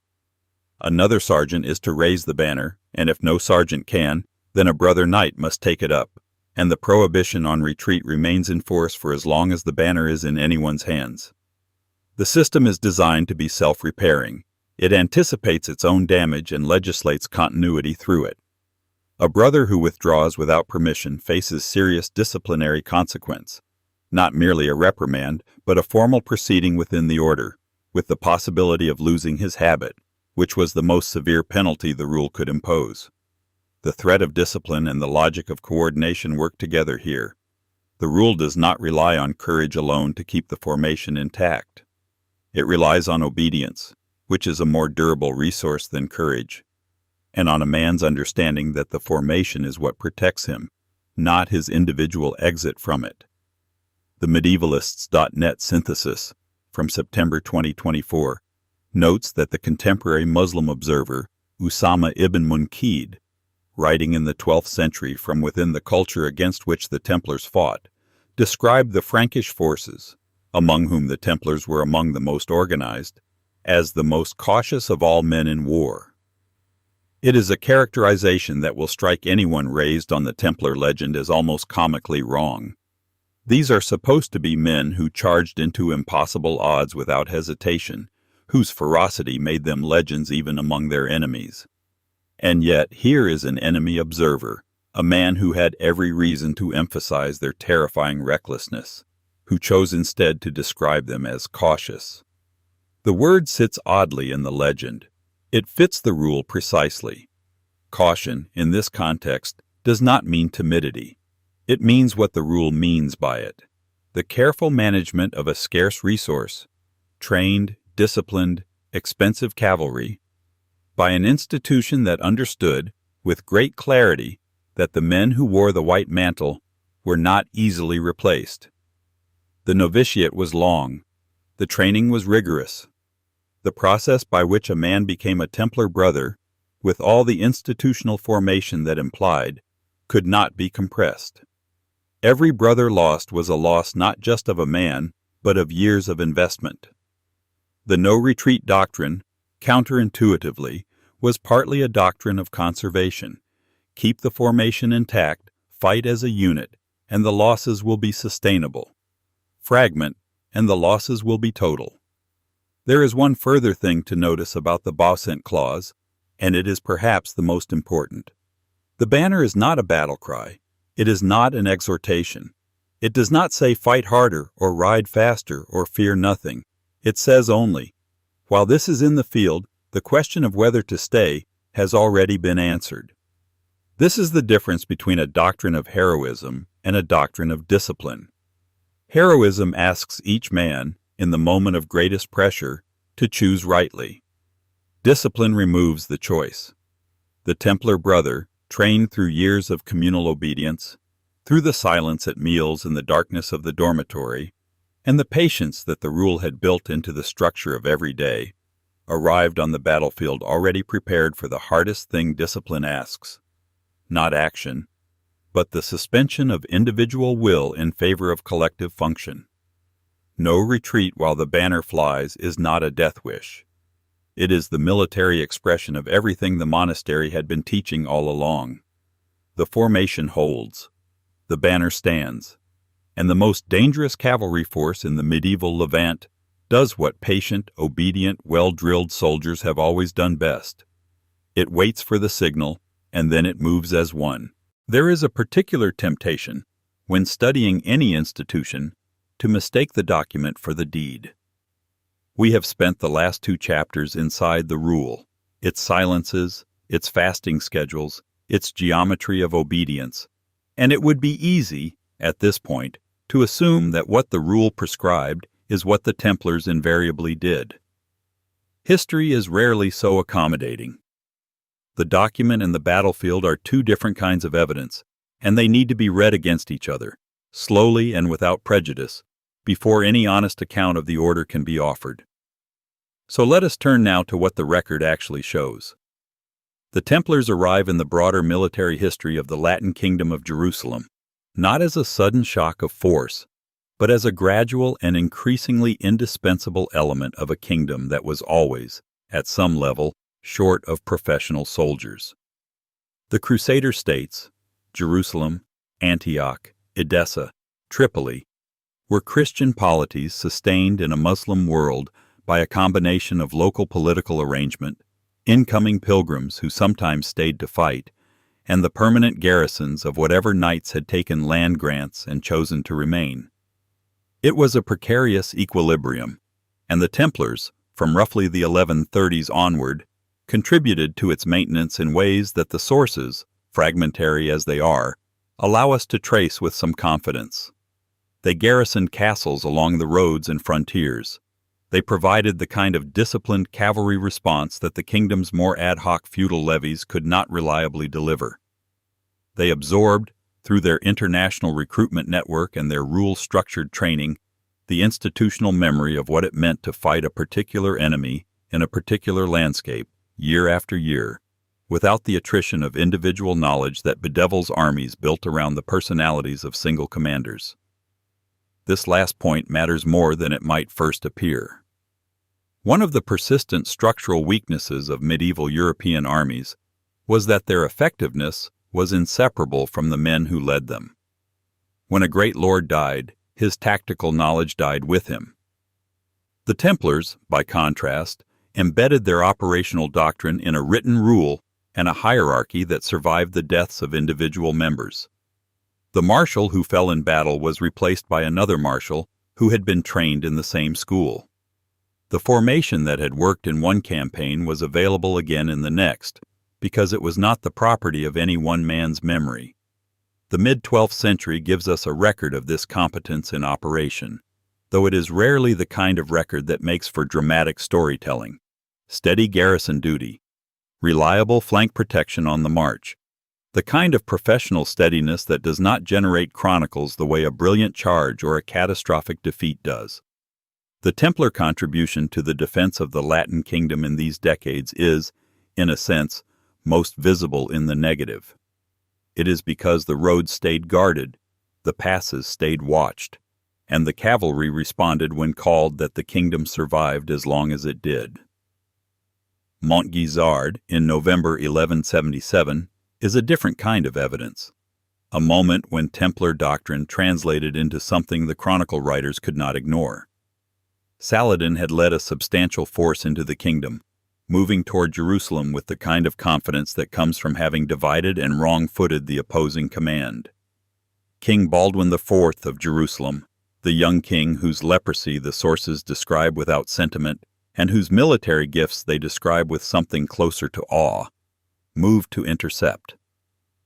Another sergeant is to raise the banner, and if no sergeant can, then a brother knight must take it up, and the prohibition on retreat remains in force for as long as the banner is in anyone's hands. The system is designed to be self-repairing. It anticipates its own damage and legislates continuity through it. A brother who withdraws without permission faces serious disciplinary consequence, not merely a reprimand, but a formal proceeding within the order, with the possibility of losing his habit, which was the most severe penalty the rule could impose. The threat of discipline and the logic of coordination work together here. The rule does not rely on courage alone to keep the formation intact. It relies on obedience, which is a more durable resource than courage, and on a man's understanding that the formation is what protects him, not his individual exit from it. The Medievalists.net synthesis from September 2024 notes that the contemporary Muslim observer Usama ibn Munkid, writing in the 12th century from within the culture against which the Templars fought, described the Frankish forces, among whom the Templars were among the most organized, as the most cautious of all men in war. It is a characterization that will strike anyone raised on the Templar legend as almost comically wrong. These are supposed to be men who charged into impossible odds without hesitation, whose ferocity made them legends even among their enemies. And yet here is an enemy observer, a man who had every reason to emphasize their terrifying recklessness, who chose instead to describe them as cautious. The word sits oddly in the legend. It fits the rule precisely. Caution, in this context, does not mean timidity. It means what the rule means by it: the careful management of a scarce resource, trained, disciplined, expensive cavalry, by an institution that understood, with great clarity, that the men who wore the white mantle were not easily replaced. The novitiate was long. The training was rigorous. The process by which a man became a Templar brother, with all the institutional formation that implied, could not be compressed. Every brother lost was a loss not just of a man, but of years of investment. The no-retreat doctrine, counterintuitively, was partly a doctrine of conservation. Keep the formation intact, fight as a unit, and the losses will be sustainable. Fragment, and the losses will be total. There is one further thing to notice about the Baucent clause, and it is perhaps the most important. The banner is not a battle cry. It is not an exhortation. It does not say fight harder or ride faster or fear nothing. It says only, while this is in the field, the question of whether to stay has already been answered. This is the difference between a doctrine of heroism and a doctrine of discipline. Heroism asks each man, in the moment of greatest pressure, to choose rightly. Discipline removes the choice. The Templar brother, trained through years of communal obedience, through the silence at meals and the darkness of the dormitory, and the patience that the rule had built into the structure of every day, arrived on the battlefield already prepared for the hardest thing discipline asks. Not action, but the suspension of individual will in favor of collective function. No retreat while the banner flies is not a death wish. It is the military expression of everything the monastery had been teaching all along. The formation holds. The banner stands. And the most dangerous cavalry force in the medieval Levant does what patient, obedient, well-drilled soldiers have always done best. It waits for the signal, and then it moves as one. There is a particular temptation, when studying any institution, to mistake the document for the deed. We have spent the last 2 chapters inside the rule, its silences, its fasting schedules, its geometry of obedience, and it would be easy, at this point, to assume that what the rule prescribed is what the Templars invariably did. History is rarely so accommodating. The document and the battlefield are 2 different kinds of evidence, and they need to be read against each other, slowly and without prejudice, before any honest account of the order can be offered. So let us turn now to what the record actually shows. The Templars arrive in the broader military history of the Latin Kingdom of Jerusalem, not as a sudden shock of force, but as a gradual and increasingly indispensable element of a kingdom that was always, at some level, short of professional soldiers. The Crusader states, Jerusalem, Antioch, Edessa, Tripoli, were Christian polities sustained in a Muslim world by a combination of local political arrangement, incoming pilgrims who sometimes stayed to fight, and the permanent garrisons of whatever knights had taken land grants and chosen to remain. It was a precarious equilibrium, and the Templars, from roughly the 1130s onward, contributed to its maintenance in ways that the sources, fragmentary as they are, allow us to trace with some confidence. They garrisoned castles along the roads and frontiers. They provided the kind of disciplined cavalry response that the kingdom's more ad hoc feudal levies could not reliably deliver. They absorbed, through their international recruitment network and their rule-structured training, the institutional memory of what it meant to fight a particular enemy in a particular landscape, year after year, without the attrition of individual knowledge that bedevils armies built around the personalities of single commanders. This last point matters more than it might first appear. One of the persistent structural weaknesses of medieval European armies was that their effectiveness was inseparable from the men who led them. When a great lord died, his tactical knowledge died with him. The Templars, by contrast, embedded their operational doctrine in a written rule and a hierarchy that survived the deaths of individual members. The marshal who fell in battle was replaced by another marshal who had been trained in the same school. The formation that had worked in one campaign was available again in the next, because it was not the property of any one man's memory. The mid-12th century gives us a record of this competence in operation, though it is rarely the kind of record that makes for dramatic storytelling. Steady garrison duty, reliable flank protection on the march, the kind of professional steadiness that does not generate chronicles the way a brilliant charge or a catastrophic defeat does. The Templar contribution to the defense of the Latin kingdom in these decades is, in a sense, most visible in the negative. It is because the roads stayed guarded, the passes stayed watched, and the cavalry responded when called that the kingdom survived as long as it did. Montguisard, in November 1177, is a different kind of evidence, a moment when Templar doctrine translated into something the chronicle writers could not ignore. Saladin had led a substantial force into the kingdom, moving toward Jerusalem with the kind of confidence that comes from having divided and wrong-footed the opposing command. King Baldwin IV of Jerusalem, the young king whose leprosy the sources describe without sentiment and whose military gifts they describe with something closer to awe, moved to intercept.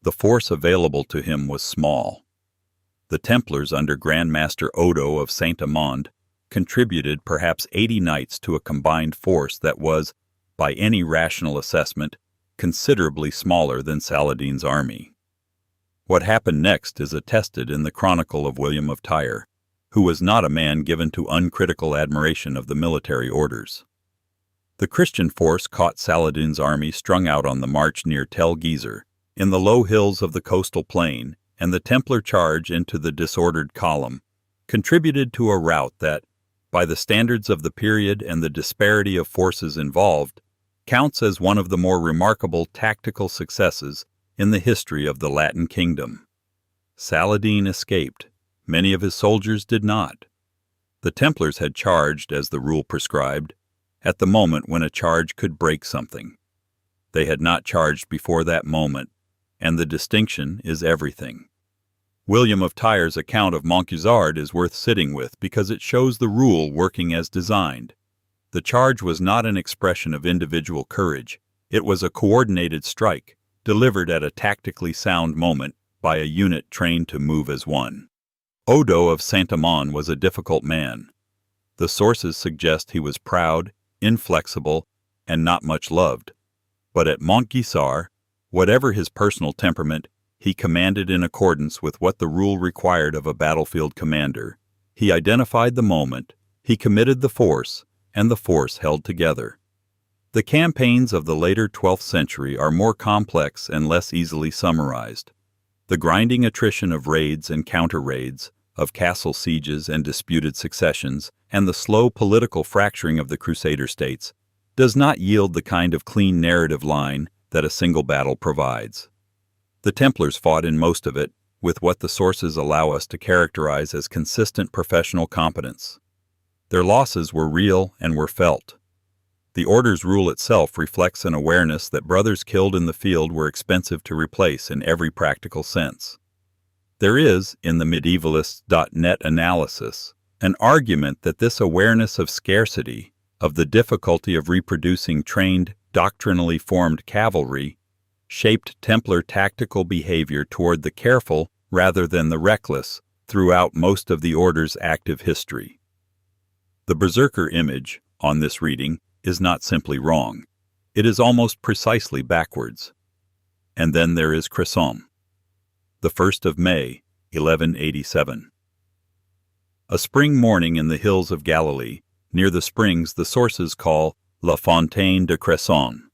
The force available to him was small. The Templars under Grand Master Odo of Saint-Amand contributed perhaps 80 knights to a combined force that was, by any rational assessment, considerably smaller than Saladin's army. What happened next is attested in the Chronicle of William of Tyre, who was not a man given to uncritical admiration of the military orders. The Christian force caught Saladin's army strung out on the march near Tel Gezer, in the low hills of the coastal plain, and the Templar charge into the disordered column contributed to a rout that, by the standards of the period and the disparity of forces involved, counts as one of the more remarkable tactical successes in the history of the Latin kingdom. Saladin escaped. Many of his soldiers did not. The Templars had charged, as the rule prescribed, at the moment when a charge could break something. They had not charged before that moment, and the distinction is everything. William of Tyre's account of Montgisard is worth sitting with because it shows the rule working as designed. The charge was not an expression of individual courage. It was a coordinated strike, delivered at a tactically sound moment by a unit trained to move as one. Odo of Saint-Amand was a difficult man. The sources suggest he was proud, inflexible, and not much loved. But at Montgisard, whatever his personal temperament, he commanded in accordance with what the rule required of a battlefield commander. He identified the moment, he committed the force, and the force held together. The campaigns of the later 12th century are more complex and less easily summarized. The grinding attrition of raids and counter-raids, of castle sieges and disputed successions, and the slow political fracturing of the Crusader states, does not yield the kind of clean narrative line that a single battle provides. The Templars fought in most of it with what the sources allow us to characterize as consistent professional competence. Their losses were real and were felt. The order's rule itself reflects an awareness that brothers killed in the field were expensive to replace in every practical sense. There is, in the medievalists.net analysis, an argument that this awareness of scarcity, of the difficulty of reproducing trained, doctrinally formed cavalry, shaped Templar tactical behavior toward the careful rather than the reckless throughout most of the order's active history. The berserker image, on this reading, is not simply wrong. It is almost precisely backwards. And then there is Cresson. The 1st of May, 1187. A spring morning in the hills of Galilee, near the springs the sources call La Fontaine de Cresson.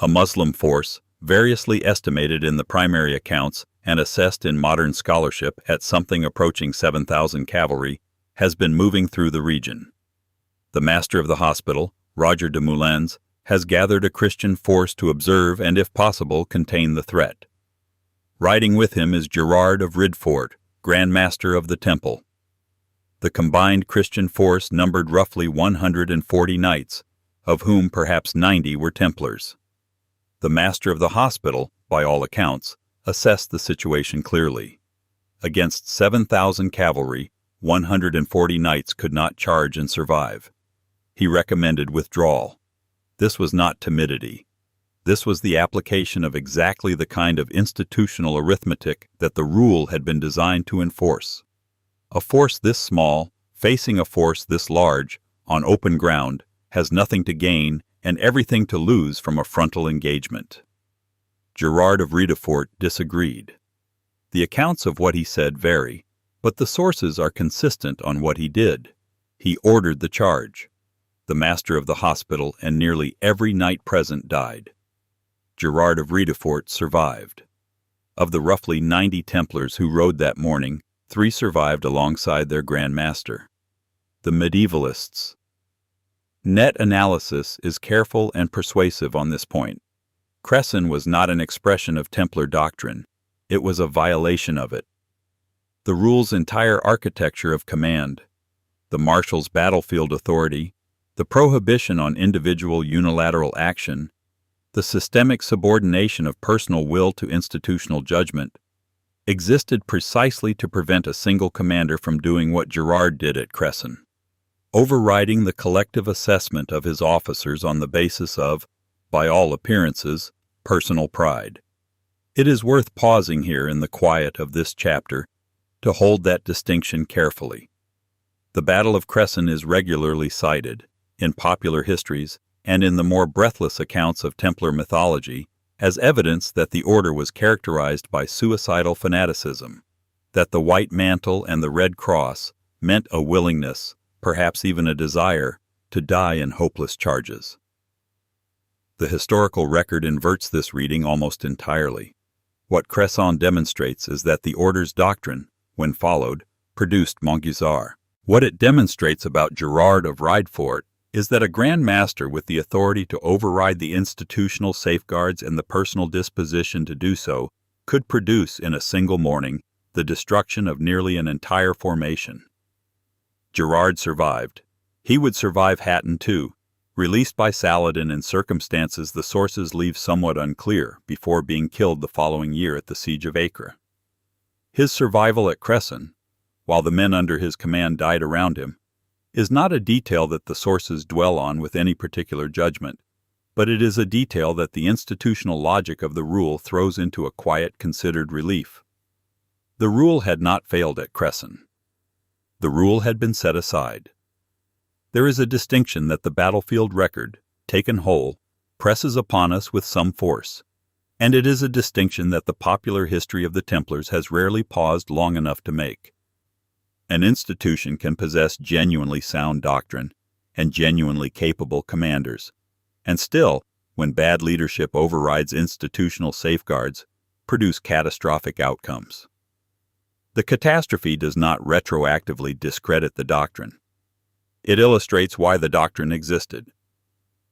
A Muslim force, variously estimated in the primary accounts and assessed in modern scholarship at something approaching 7,000 cavalry, has been moving through the region. The master of the hospital, Roger de Moulins, has gathered a Christian force to observe and, if possible, contain the threat. Riding with him is Gerard of Ridfort, Grand Master of the Temple. The combined Christian force numbered roughly 140 knights, of whom perhaps 90 were Templars. The master of the hospital, by all accounts, assessed the situation clearly. Against 7,000 cavalry, 140 knights could not charge and survive. He recommended withdrawal. This was not timidity. This was the application of exactly the kind of institutional arithmetic that the rule had been designed to enforce. A force this small, facing a force this large, on open ground, has nothing to gain and everything to lose from a frontal engagement. Gerard of Ridefort disagreed. The accounts of what he said vary, but the sources are consistent on what he did. He ordered the charge. The master of the hospital and nearly every knight present died. Gerard of Ridefort survived. Of the roughly 90 Templars who rode that morning, 3 survived alongside their Grand Master. The medievalists. Net analysis is careful and persuasive on this point. Cresson was not an expression of Templar doctrine. It was a violation of it. The rule's entire architecture of command, the marshal's battlefield authority, the prohibition on individual unilateral action, the systemic subordination of personal will to institutional judgment, existed precisely to prevent a single commander from doing what Gerard did at Cresson, overriding the collective assessment of his officers on the basis of, by all appearances, personal pride. It is worth pausing here in the quiet of this chapter to hold that distinction carefully. The Battle of Cresson is regularly cited, in popular histories and in the more breathless accounts of Templar mythology, as evidence that the order was characterized by suicidal fanaticism, that the white mantle and the red cross meant a willingness, perhaps even a desire, to die in hopeless charges. The historical record inverts this reading almost entirely. What Cresson demonstrates is that the order's doctrine, when followed, produced Montguzard. What it demonstrates about Gerard of Ridefort is that a Grand Master with the authority to override the institutional safeguards and the personal disposition to do so could produce in a single morning the destruction of nearly an entire formation. Gerard survived. He would survive Hatton too, released by Saladin in circumstances the sources leave somewhat unclear, before being killed the following year at the siege of Acre. His survival at Cresson, while the men under his command died around him, is not a detail that the sources dwell on with any particular judgment, but it is a detail that the institutional logic of the rule throws into a quiet, considered relief. The rule had not failed at Cresson. The rule had been set aside. There is a distinction that the battlefield record, taken whole, presses upon us with some force, and it is a distinction that the popular history of the Templars has rarely paused long enough to make. An institution can possess genuinely sound doctrine and genuinely capable commanders, and still, when bad leadership overrides institutional safeguards, produce catastrophic outcomes. The catastrophe does not retroactively discredit the doctrine. It illustrates why the doctrine existed.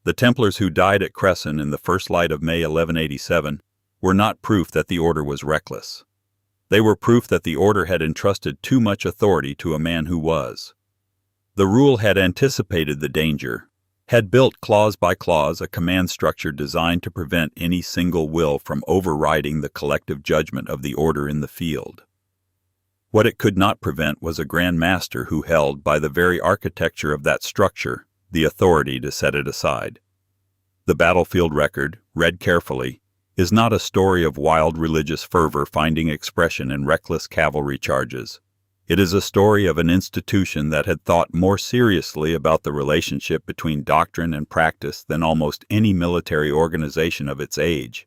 The Templars who died at Cresson in the first light of May 1187 were not proof that the order was reckless. They were proof that the order had entrusted too much authority to a man who was. The rule had anticipated the danger, had built clause by clause a command structure designed to prevent any single will from overriding the collective judgment of the order in the field. What it could not prevent was a Grand Master who held, by the very architecture of that structure, the authority to set it aside. The battlefield record, read carefully, is not a story of wild religious fervor finding expression in reckless cavalry charges. It is a story of an institution that had thought more seriously about the relationship between doctrine and practice than almost any military organization of its age,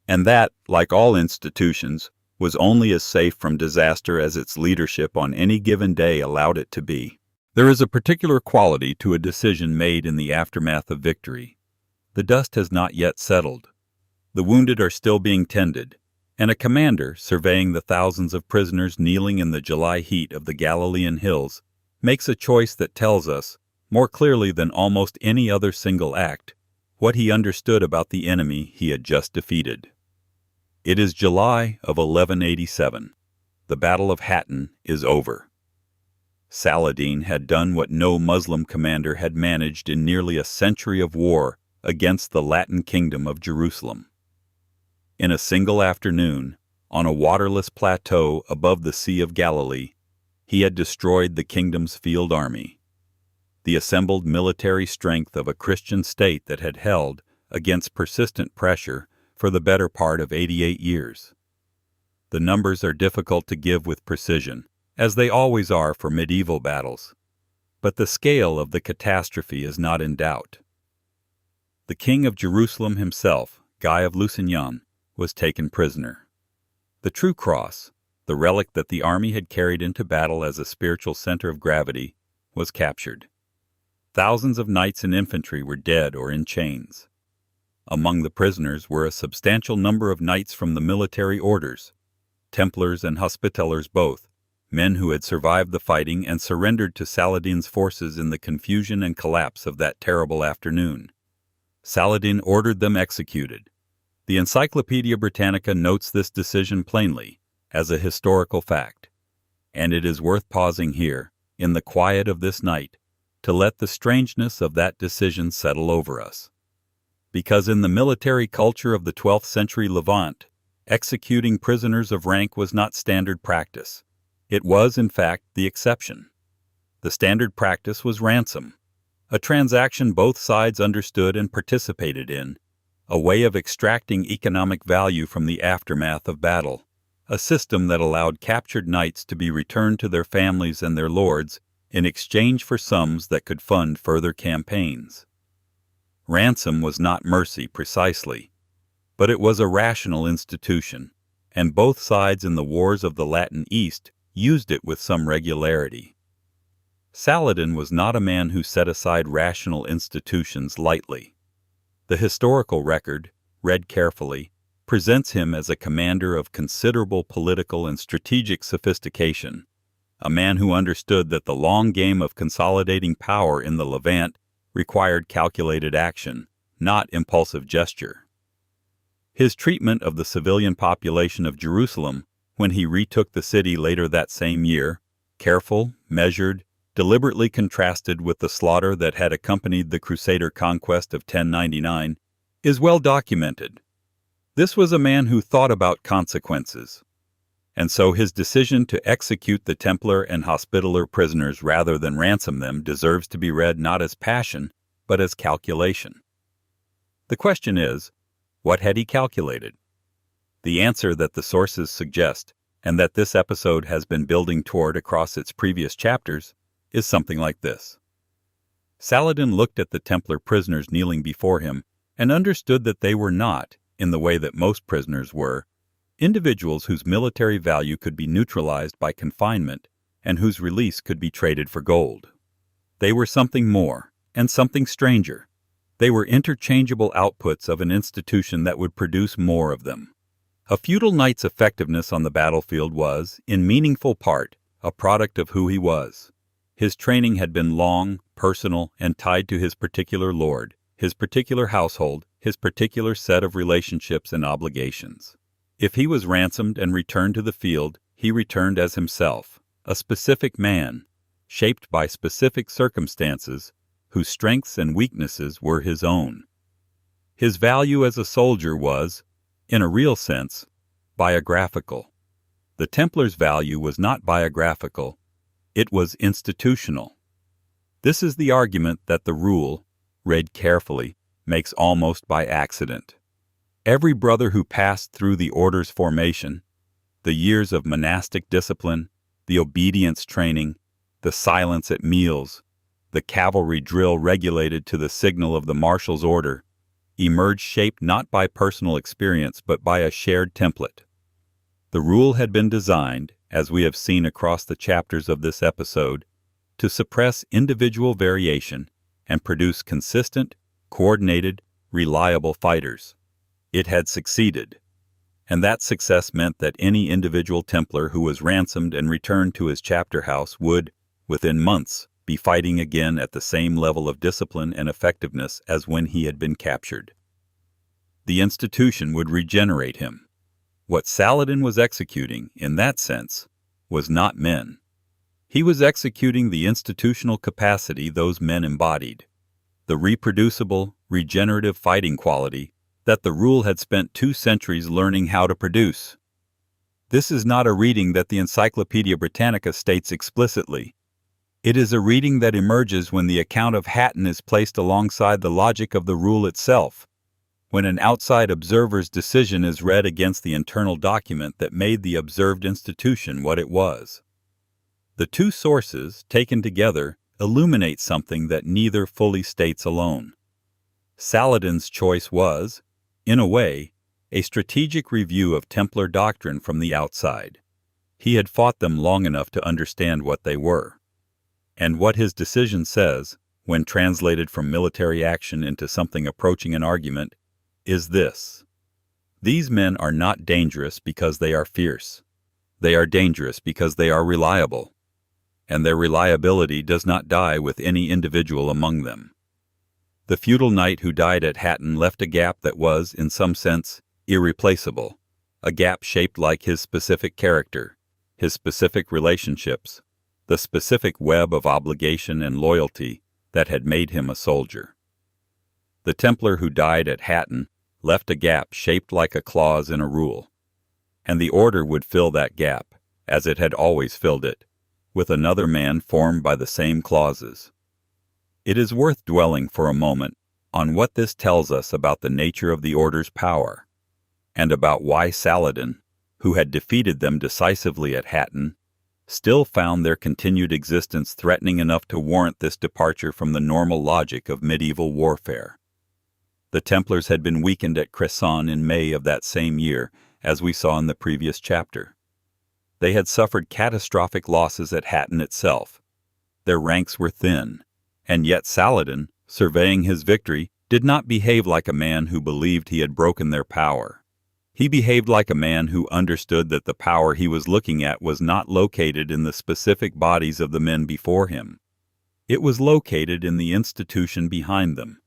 and that, like all institutions, was only as safe from disaster as its leadership on any given day allowed it to be. There is a particular quality to a decision made in the aftermath of victory. The dust has not yet settled. The wounded are still being tended, and a commander, surveying the thousands of prisoners kneeling in the July heat of the Galilean hills, makes a choice that tells us, more clearly than almost any other single act, what he understood about the enemy he had just defeated. It is July of 1187. The Battle of Hatton is over. Saladin had done what no Muslim commander had managed in nearly a century of war against the Latin kingdom of Jerusalem. In a single afternoon, on a waterless plateau above the Sea of Galilee, he had destroyed the kingdom's field army, the assembled military strength of a Christian state that had held, against persistent pressure, for the better part of 88 years. The numbers are difficult to give with precision, as they always are for medieval battles, but the scale of the catastrophe is not in doubt. The king of Jerusalem himself, Guy of Lusignan, was taken prisoner. The true cross, the relic that the army had carried into battle as a spiritual center of gravity, was captured. Thousands of knights and infantry were dead or in chains. Among the prisoners were a substantial number of knights from the military orders, Templars and Hospitallers both, men who had survived the fighting and surrendered to Saladin's forces in the confusion and collapse of that terrible afternoon. Saladin ordered them executed. The Encyclopaedia Britannica notes this decision plainly, as a historical fact, and it is worth pausing here, in the quiet of this night, to let the strangeness of that decision settle over us. Because in the military culture of the 12th century Levant, executing prisoners of rank was not standard practice. It was, in fact, the exception. The standard practice was ransom, a transaction both sides understood and participated in, a way of extracting economic value from the aftermath of battle, a system that allowed captured knights to be returned to their families and their lords in exchange for sums that could fund further campaigns. Ransom was not mercy precisely, but it was a rational institution, and both sides in the wars of the Latin East used it with some regularity. Saladin was not a man who set aside rational institutions lightly. The historical record, read carefully, presents him as a commander of considerable political and strategic sophistication, a man who understood that the long game of consolidating power in the Levant required calculated action, not impulsive gesture. His treatment of the civilian population of Jerusalem when he retook the city later that same year, careful, measured, deliberately contrasted with the slaughter that had accompanied the Crusader conquest of 1099, is well documented. This was a man who thought about consequences, and so his decision to execute the Templar and Hospitaller prisoners rather than ransom them deserves to be read not as passion, but as calculation. The question is, what had he calculated? The answer that the sources suggest, and that this episode has been building toward across its previous chapters, is something like this. Saladin looked at the Templar prisoners kneeling before him and understood that they were not, in the way that most prisoners were, individuals whose military value could be neutralized by confinement and whose release could be traded for gold. They were something more, and something stranger. They were interchangeable outputs of an institution that would produce more of them. A feudal knight's effectiveness on the battlefield was, in meaningful part, a product of who he was. His training had been long, personal, and tied to his particular lord, his particular household, his particular set of relationships and obligations. If he was ransomed and returned to the field, he returned as himself, a specific man, shaped by specific circumstances, whose strengths and weaknesses were his own. His value as a soldier was, in a real sense, biographical. The Templar's value was not biographical, it was institutional. This is the argument that the rule, read carefully, makes almost by accident. Every brother who passed through the order's formation, the years of monastic discipline, the obedience training, the silence at meals, the cavalry drill regulated to the signal of the marshal's order, emerged shaped not by personal experience but by a shared template. The rule had been designed, as we have seen across the chapters of this episode, to suppress individual variation and produce consistent, coordinated, reliable fighters. It had succeeded, and that success meant that any individual Templar who was ransomed and returned to his chapter house would, within months, be fighting again at the same level of discipline and effectiveness as when he had been captured. The institution would regenerate him. What Saladin was executing, in that sense, was not men. He was executing the institutional capacity those men embodied, the reproducible, regenerative fighting quality that the rule had spent 2 centuries learning how to produce. This is not a reading that the Encyclopaedia Britannica states explicitly. It is a reading that emerges when the account of Hatton is placed alongside the logic of the rule itself, when an outside observer's decision is read against the internal document that made the observed institution what it was. The 2 sources, taken together, illuminate something that neither fully states alone. Saladin's choice was, in a way, a strategic review of Templar doctrine from the outside. He had fought them long enough to understand what they were. And what his decision says, when translated from military action into something approaching an argument, is this: these men are not dangerous because they are fierce. They are dangerous because they are reliable, and their reliability does not die with any individual among them. The feudal knight who died at Hatton left a gap that was, in some sense, irreplaceable, a gap shaped like his specific character, his specific relationships, the specific web of obligation and loyalty that had made him a soldier. The Templar who died at Hatton left a gap shaped like a clause in a rule, and the order would fill that gap, as it had always filled it, with another man formed by the same clauses. It is worth dwelling for a moment on what this tells us about the nature of the order's power, and about why Saladin, who had defeated them decisively at Hatton, still found their continued existence threatening enough to warrant this departure from the normal logic of medieval warfare. The Templars had been weakened at Cresson in May of that same year, as we saw in the previous chapter. They had suffered catastrophic losses at Hattin itself. Their ranks were thin, and yet Saladin, surveying his victory, did not behave like a man who believed he had broken their power. He behaved like a man who understood that the power he was looking at was not located in the specific bodies of the men before him. It was located in the institution behind them,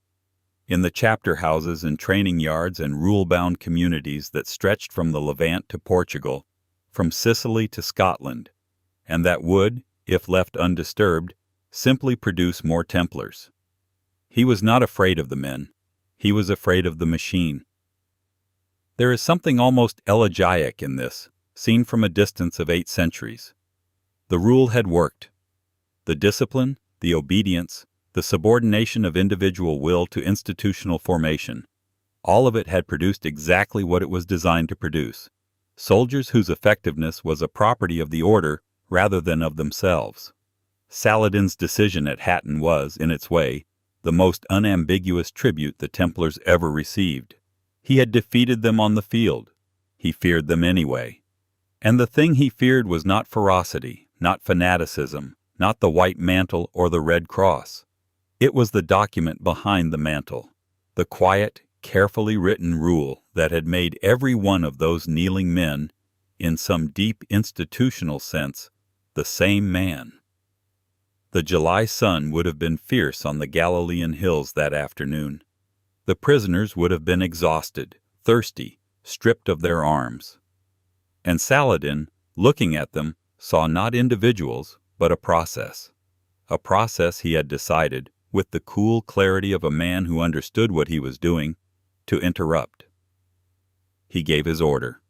in the chapter houses and training yards and rule-bound communities that stretched from the Levant to Portugal, from Sicily to Scotland, and that would, if left undisturbed, simply produce more Templars. He was not afraid of the men. He was afraid of the machine. There is something almost elegiac in this, seen from a distance of 8 centuries. The rule had worked. The discipline, the obedience, the subordination of individual will to institutional formation, all of it had produced exactly what it was designed to produce: soldiers whose effectiveness was a property of the order rather than of themselves. Saladin's decision at Hattin was, in its way, the most unambiguous tribute the Templars ever received. He had defeated them on the field. He feared them anyway. And the thing he feared was not ferocity, not fanaticism, not the white mantle or the red cross. It was the document behind the mantle, the quiet, carefully written rule that had made every one of those kneeling men, in some deep institutional sense, the same man. The July sun would have been fierce on the Galilean hills that afternoon. The prisoners would have been exhausted, thirsty, stripped of their arms. And Saladin, looking at them, saw not individuals, but a process he had decided, with the cool clarity of a man who understood what he was doing, to interrupt. He gave his order,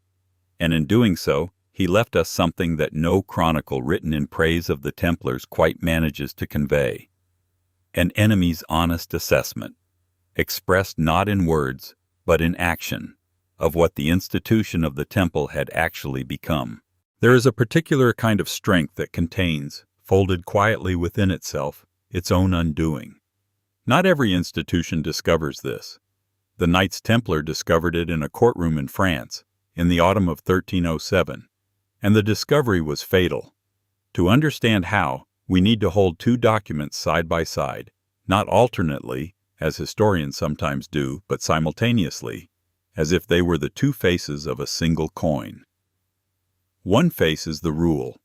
and in doing so, he left us something that no chronicle written in praise of the Templars quite manages to convey: an enemy's honest assessment, expressed not in words, but in action, of what the institution of the Temple had actually become. There is a particular kind of strength that contains, folded quietly within itself, its own undoing. Not every institution discovers this. The Knights Templar discovered it in a courtroom in France, in the autumn of 1307, and the discovery was fatal. To understand how, we need to hold 2 documents side by side, not alternately, as historians sometimes do, but simultaneously, as if they were the 2 faces of a single coin. One face is the rule,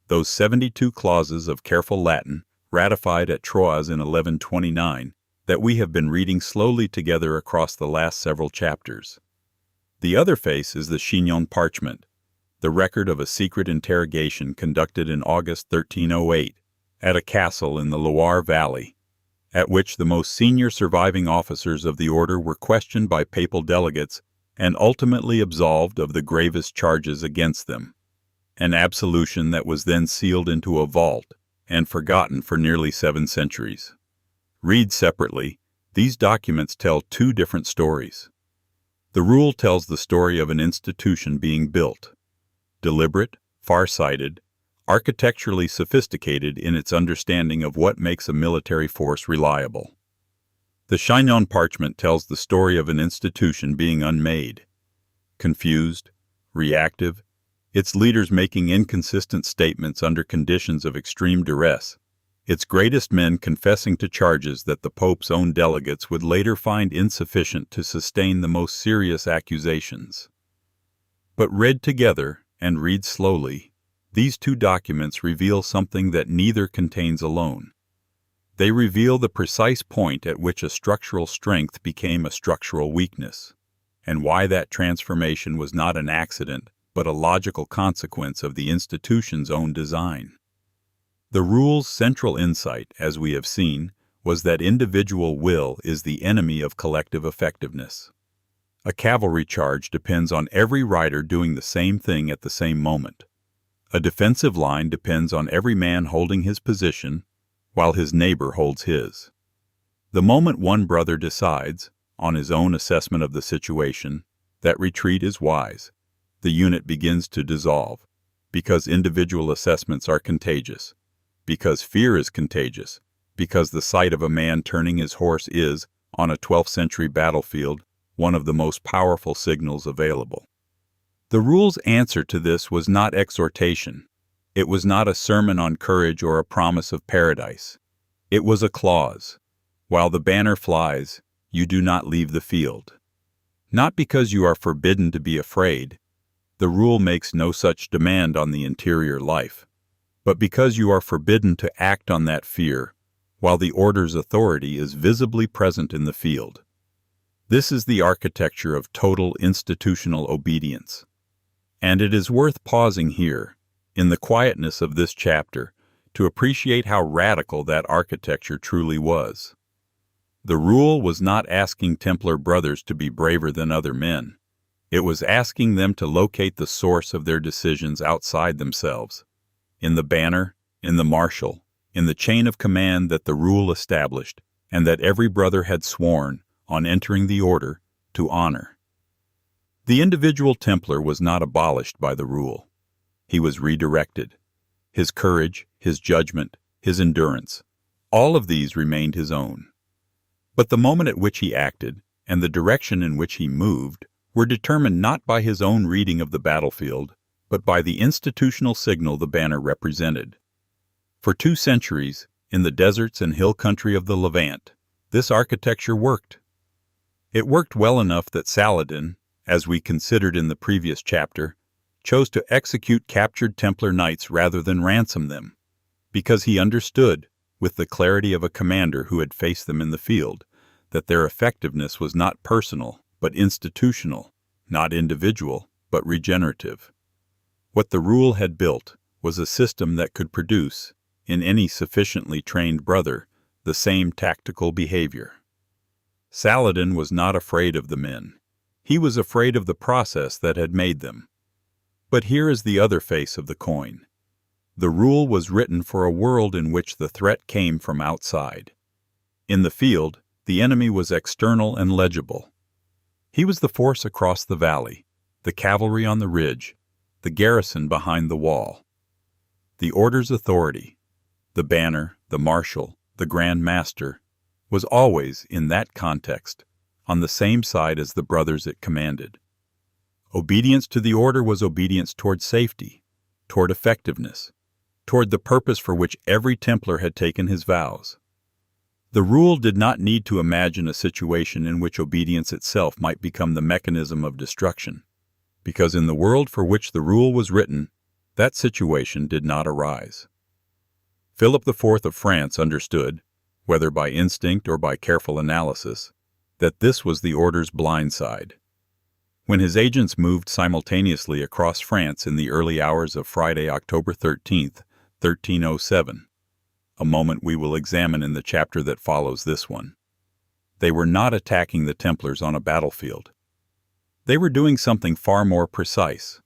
those 72 clauses of careful Latin, ratified at Troyes in 1129, that we have been reading slowly together across the last several chapters. The other face is the Chinon Parchment, the record of a secret interrogation conducted in August 1308 at a castle in the Loire Valley, at which the most senior surviving officers of the order were questioned by papal delegates and ultimately absolved of the gravest charges against them, an absolution that was then sealed into a vault and forgotten for nearly 7 centuries. Read separately, these documents tell 2 different stories. The rule tells the story of an institution being built, deliberate, far-sighted, architecturally sophisticated in its understanding of what makes a military force reliable. The Chinon Parchment tells the story of an institution being unmade, confused, reactive, its leaders making inconsistent statements under conditions of extreme duress, its greatest men confessing to charges that the Pope's own delegates would later find insufficient to sustain the most serious accusations. But read together, and read slowly, these 2 documents reveal something that neither contains alone. They reveal the precise point at which a structural strength became a structural weakness, and why that transformation was not an accident, but a logical consequence of the institution's own design. The rule's central insight, as we have seen, was that individual will is the enemy of collective effectiveness. A cavalry charge depends on every rider doing the same thing at the same moment. A defensive line depends on every man holding his position while his neighbor holds his. The moment one brother decides, on his own assessment of the situation, that retreat is wise, the unit begins to dissolve, because individual assessments are contagious, because fear is contagious, because the sight of a man turning his horse is, on a 12th century battlefield, one of the most powerful signals available. The rule's answer to this was not exhortation. It was not a sermon on courage or a promise of paradise. It was a clause. While the banner flies, you do not leave the field. Not because you are forbidden to be afraid. The rule makes no such demand on the interior life, but because you are forbidden to act on that fear, while the order's authority is visibly present in the field. This is the architecture of total institutional obedience. And it is worth pausing here, in the quietness of this chapter, to appreciate how radical that architecture truly was. The rule was not asking Templar brothers to be braver than other men. It was asking them to locate the source of their decisions outside themselves, in the banner, in the marshal, in the chain of command that the rule established and that every brother had sworn, on entering the order, to honor. The individual Templar was not abolished by the rule. He was redirected. His courage, his judgment, his endurance, all of these remained his own. But the moment at which he acted, and the direction in which he moved, were determined not by his own reading of the battlefield, but by the institutional signal the banner represented. For 2 centuries, in the deserts and hill country of the Levant, this architecture worked. It worked well enough that Saladin, as we considered in the previous chapter, chose to execute captured Templar knights rather than ransom them, because he understood, with the clarity of a commander who had faced them in the field, that their effectiveness was not personal, but institutional, not individual, but regenerative. What the rule had built was a system that could produce, in any sufficiently trained brother, the same tactical behavior. Saladin was not afraid of the men. He was afraid of the process that had made them. But here is the other face of the coin. The rule was written for a world in which the threat came from outside. In the field, the enemy was external and legible. He was the force across the valley, the cavalry on the ridge, the garrison behind the wall. The order's authority, the banner, the marshal, the Grand Master, was always, in that context, on the same side as the brothers it commanded. Obedience to the order was obedience toward safety, toward effectiveness, toward the purpose for which every Templar had taken his vows. The rule did not need to imagine a situation in which obedience itself might become the mechanism of destruction, because in the world for which the rule was written, that situation did not arise. Philip IV of France understood, whether by instinct or by careful analysis, that this was the order's blind side. When his agents moved simultaneously across France in the early hours of Friday, October 13th, 1307, a moment we will examine in the chapter that follows this one, they were not attacking the Templars on a battlefield. They were doing something far more precise.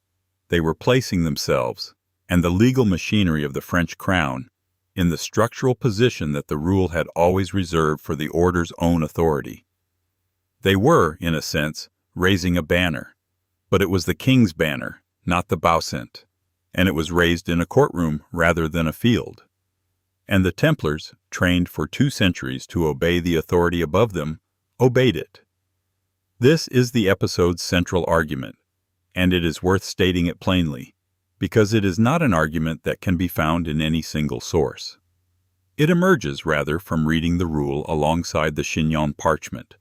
They were placing themselves, and the legal machinery of the French crown, in the structural position that the rule had always reserved for the order's own authority. They were, in a sense, raising a banner, but it was the king's banner, not the Baucent, and it was raised in a courtroom rather than a field. And the Templars, trained for 2 centuries to obey the authority above them, obeyed it. This is the episode's central argument, and it is worth stating it plainly, because it is not an argument that can be found in any single source. It emerges, rather, from reading the rule alongside the Chinon Parchment,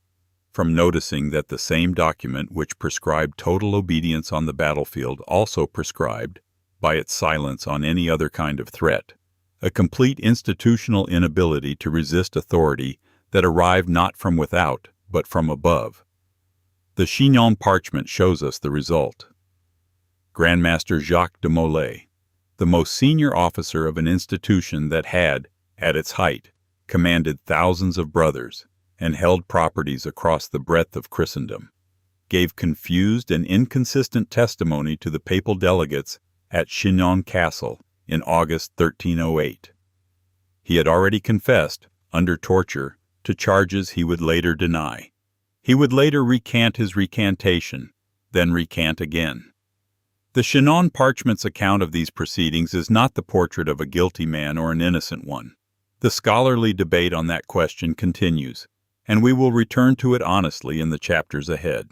from noticing that the same document which prescribed total obedience on the battlefield also prescribed, by its silence on any other kind of threat, a complete institutional inability to resist authority that arrived not from without, but from above. The Chinon Parchment shows us the result. Grand Master Jacques de Molay, the most senior officer of an institution that had, at its height, commanded thousands of brothers and held properties across the breadth of Christendom, gave confused and inconsistent testimony to the papal delegates at Chinon Castle in August 1308. He had already confessed, under torture, to charges he would later deny. He would later recant his recantation, then recant again. The Chinon Parchment's account of these proceedings is not the portrait of a guilty man or an innocent one. The scholarly debate on that question continues, and we will return to it honestly in the chapters ahead.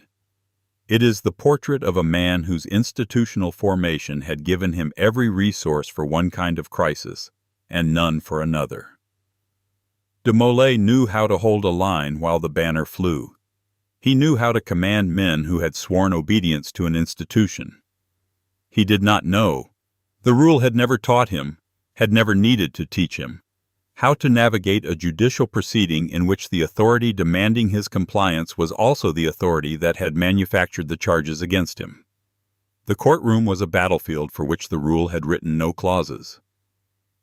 It is the portrait of a man whose institutional formation had given him every resource for one kind of crisis, and none for another. De Molay knew how to hold a line while the banner flew. He knew how to command men who had sworn obedience to an institution. He did not know, the rule had never taught him, had never needed to teach him, how to navigate a judicial proceeding in which the authority demanding his compliance was also the authority that had manufactured the charges against him. The courtroom was a battlefield for which the rule had written no clauses.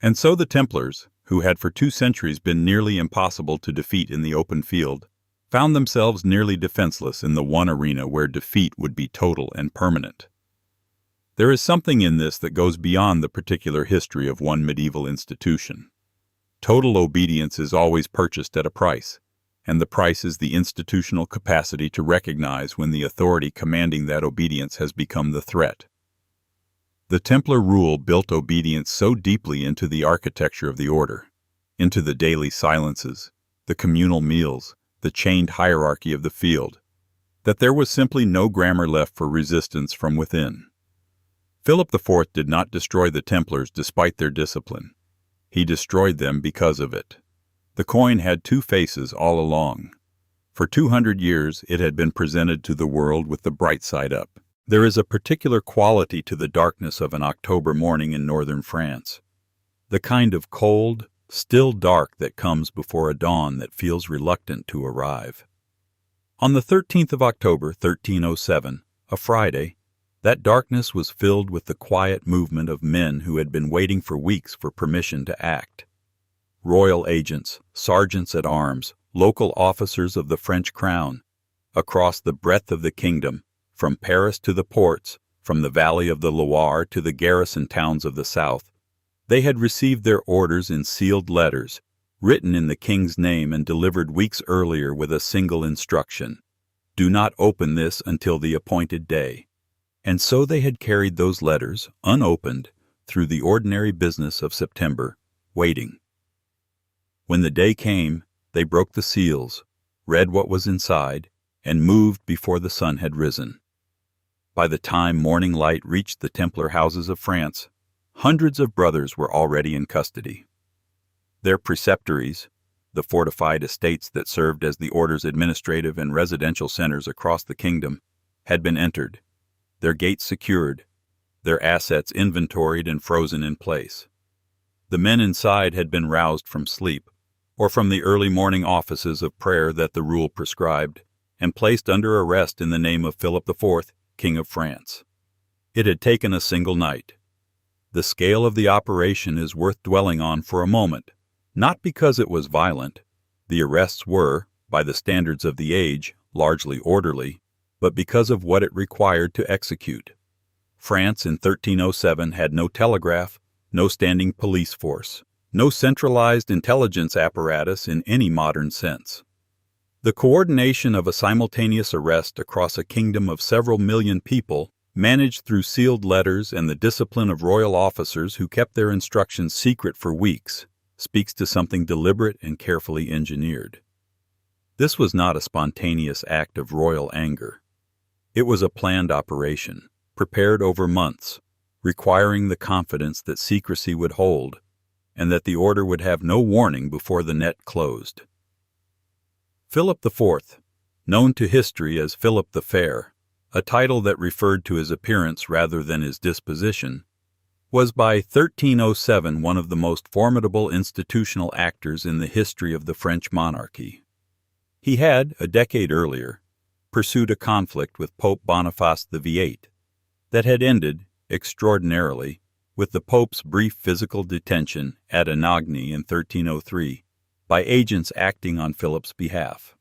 And so the Templars, who had for 2 centuries been nearly impossible to defeat in the open field, found themselves nearly defenseless in the one arena where defeat would be total and permanent. There is something in this that goes beyond the particular history of one medieval institution. Total obedience is always purchased at a price, and the price is the institutional capacity to recognize when the authority commanding that obedience has become the threat. The Templar rule built obedience so deeply into the architecture of the order, into the daily silences, the communal meals, the chained hierarchy of the field, that there was simply no grammar left for resistance from within. Philip IV did not destroy the Templars despite their discipline. He destroyed them because of it. The coin had 2 faces all along. For 200 years it had been presented to the world with the bright side up. There is a particular quality to the darkness of an October morning in northern France, the kind of cold, still dark that comes before a dawn that feels reluctant to arrive. On the 13th of October, 1307, a Friday, that darkness was filled with the quiet movement of men who had been waiting for weeks for permission to act. Royal agents, sergeants at arms, local officers of the French crown, across the breadth of the kingdom, from Paris to the ports, from the valley of the Loire to the garrison towns of the south, they had received their orders in sealed letters, written in the king's name and delivered weeks earlier with a single instruction: do not open this until the appointed day. And so they had carried those letters, unopened, through the ordinary business of September, waiting. When the day came, they broke the seals, read what was inside, and moved before the sun had risen. By the time morning light reached the Templar houses of France, hundreds of brothers were already in custody. Their preceptories, the fortified estates that served as the order's administrative and residential centers across the kingdom, had been entered, their gates secured, their assets inventoried and frozen in place. The men inside had been roused from sleep, or from the early morning offices of prayer that the rule prescribed, and placed under arrest in the name of Philip IV, King of France. It had taken a single night. The scale of the operation is worth dwelling on for a moment, not because it was violent. The arrests were, by the standards of the age, largely orderly, but because of what it required to execute. France in 1307 had no telegraph, no standing police force, no centralized intelligence apparatus in any modern sense. The coordination of a simultaneous arrest across a kingdom of several million people, managed through sealed letters and the discipline of royal officers who kept their instructions secret for weeks, speaks to something deliberate and carefully engineered. This was not a spontaneous act of royal anger. It was a planned operation, prepared over months, requiring the confidence that secrecy would hold, and that the order would have no warning before the net closed. Philip IV, known to history as Philip the Fair, a title that referred to his appearance rather than his disposition, was by 1307 one of the most formidable institutional actors in the history of the French monarchy. He had, a decade earlier, pursued a conflict with Pope Boniface VIII that had ended, extraordinarily, with the Pope's brief physical detention at Anagni in 1303 by agents acting on Philip's behalf.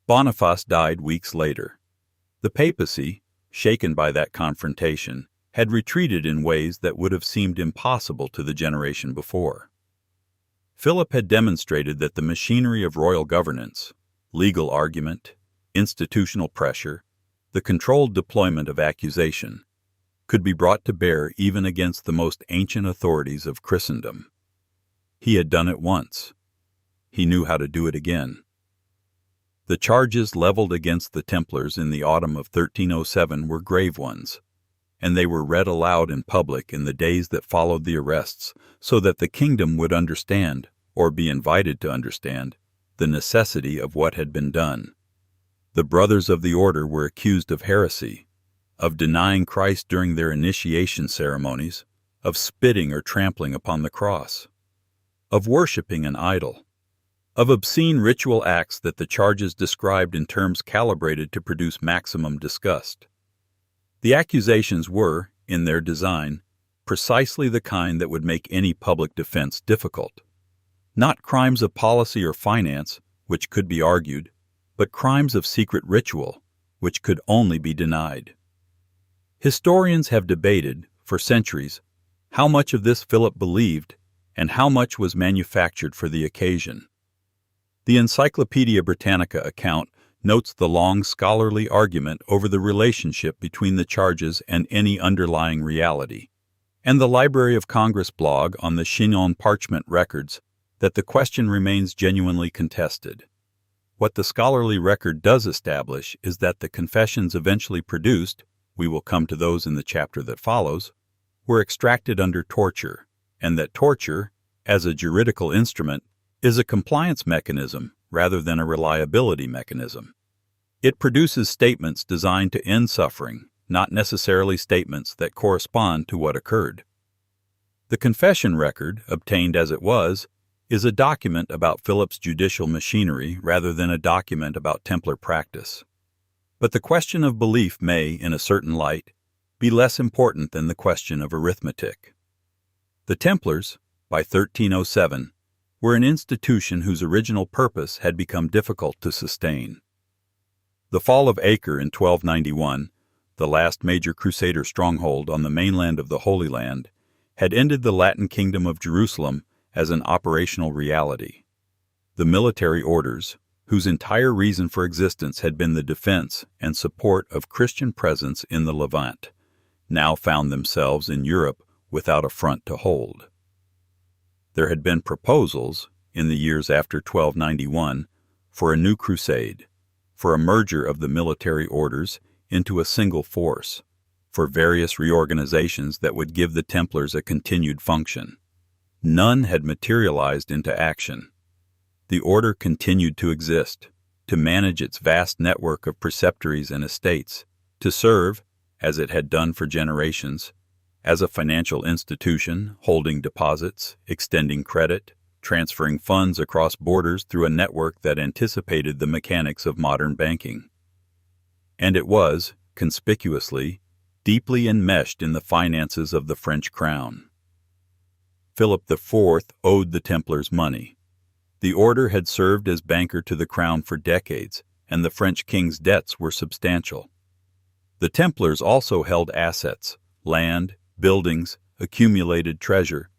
Boniface died weeks later. The papacy, shaken by that confrontation, had retreated in ways that would have seemed impossible to the generation before. Philip had demonstrated that the machinery of royal governance, legal argument, institutional pressure, the controlled deployment of accusation, could be brought to bear even against the most ancient authorities of Christendom. He had done it once. He knew how to do it again. The charges leveled against the Templars in the autumn of 1307 were grave ones, and they were read aloud in public in the days that followed the arrests, so that the kingdom would understand, or be invited to understand, the necessity of what had been done. The brothers of the order were accused of heresy, of denying Christ during their initiation ceremonies, of spitting or trampling upon the cross, of worshiping an idol, of obscene ritual acts that the charges described in terms calibrated to produce maximum disgust. The accusations were, in their design, precisely the kind that would make any public defense difficult. Not crimes of policy or finance, which could be argued, but crimes of secret ritual, which could only be denied. Historians have debated, for centuries, how much of this Philip believed and how much was manufactured for the occasion. The Encyclopaedia Britannica account notes the long scholarly argument over the relationship between the charges and any underlying reality, and the Library of Congress blog on the Chinon Parchment records that the question remains genuinely contested. What the scholarly record does establish is that the confessions eventually produced, we will come to those in the chapter that follows, were extracted under torture, and that torture, as a juridical instrument, is a compliance mechanism rather than a reliability mechanism. It produces statements designed to end suffering, not necessarily statements that correspond to what occurred. The confession record, obtained as it was, is a document about Philip's judicial machinery rather than a document about Templar practice. But the question of belief may, in a certain light, be less important than the question of arithmetic. The Templars, by 1307, were an institution whose original purpose had become difficult to sustain. The fall of Acre in 1291, the last major Crusader stronghold on the mainland of the Holy Land, had ended the Latin Kingdom of Jerusalem as an operational reality. The military orders, whose entire reason for existence had been the defense and support of Christian presence in the Levant, now found themselves in Europe without a front to hold. There had been proposals, in the years after 1291, for a new crusade, for a merger of the military orders into a single force, for various reorganizations that would give the Templars a continued function. None had materialized into action. The order continued to exist, to manage its vast network of preceptories and estates, to serve, as it had done for generations, as a financial institution, holding deposits, extending credit, transferring funds across borders through a network that anticipated the mechanics of modern banking. And it was, conspicuously, deeply enmeshed in the finances of the French crown. Philip IV owed the Templars money. The order had served as banker to the crown for decades, and the French king's debts were substantial. The Templars also held assets, land, buildings, accumulated treasure,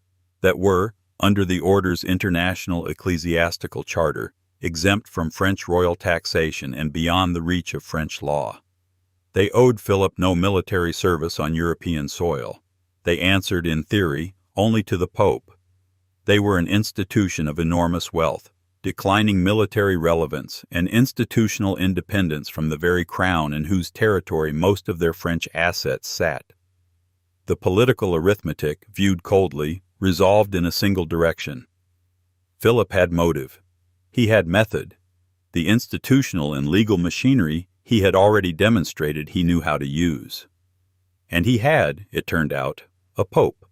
that were, under the order's international ecclesiastical charter, exempt from French royal taxation and beyond the reach of French law. They owed Philip no military service on European soil. They answered, in theory, only to the Pope. They were an institution of enormous wealth, declining military relevance, and institutional independence from the very crown in whose territory most of their French assets sat. The political arithmetic, viewed coldly, resolved in a single direction. Philip had motive. He had method. The institutional and legal machinery he had already demonstrated he knew how to use. And he had, it turned out, a pope.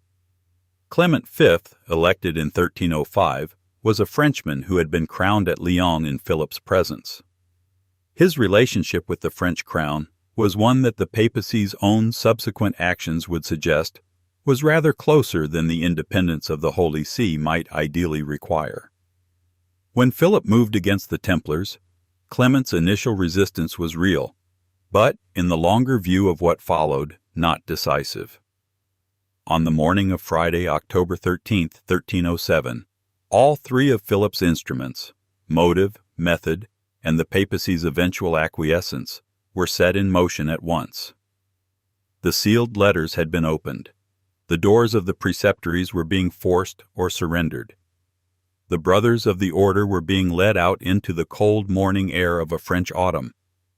Clement V, elected in 1305, was a Frenchman who had been crowned at Lyon in Philip's presence. His relationship with the French crown was one that the papacy's own subsequent actions would suggest was rather closer than the independence of the Holy See might ideally require. When Philip moved against the Templars, Clement's initial resistance was real, but, in the longer view of what followed, not decisive. On the morning of Friday, October 13, 1307, all three of Philip's instruments, motive, method, and the papacy's eventual acquiescence, were set in motion at once. The sealed letters had been opened. The doors of the preceptories were being forced or surrendered. The brothers of the order were being led out into the cold morning air of a French autumn,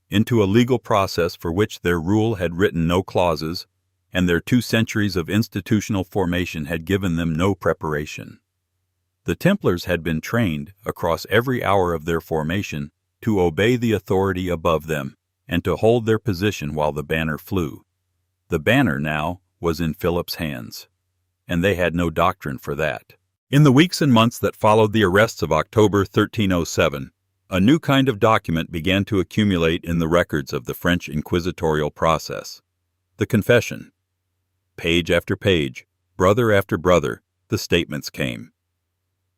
into a legal process for which their rule had written no clauses, and their 2 centuries of institutional formation had given them no preparation. The Templars had been trained, across every hour of their formation, to obey the authority above them, and to hold their position while the banner flew. The banner, now, was in Philip's hands, and they had no doctrine for that. In the weeks and months that followed the arrests of October 1307, a new kind of document began to accumulate in the records of the French inquisitorial process: the confession. Page after page, brother after brother, the statements came.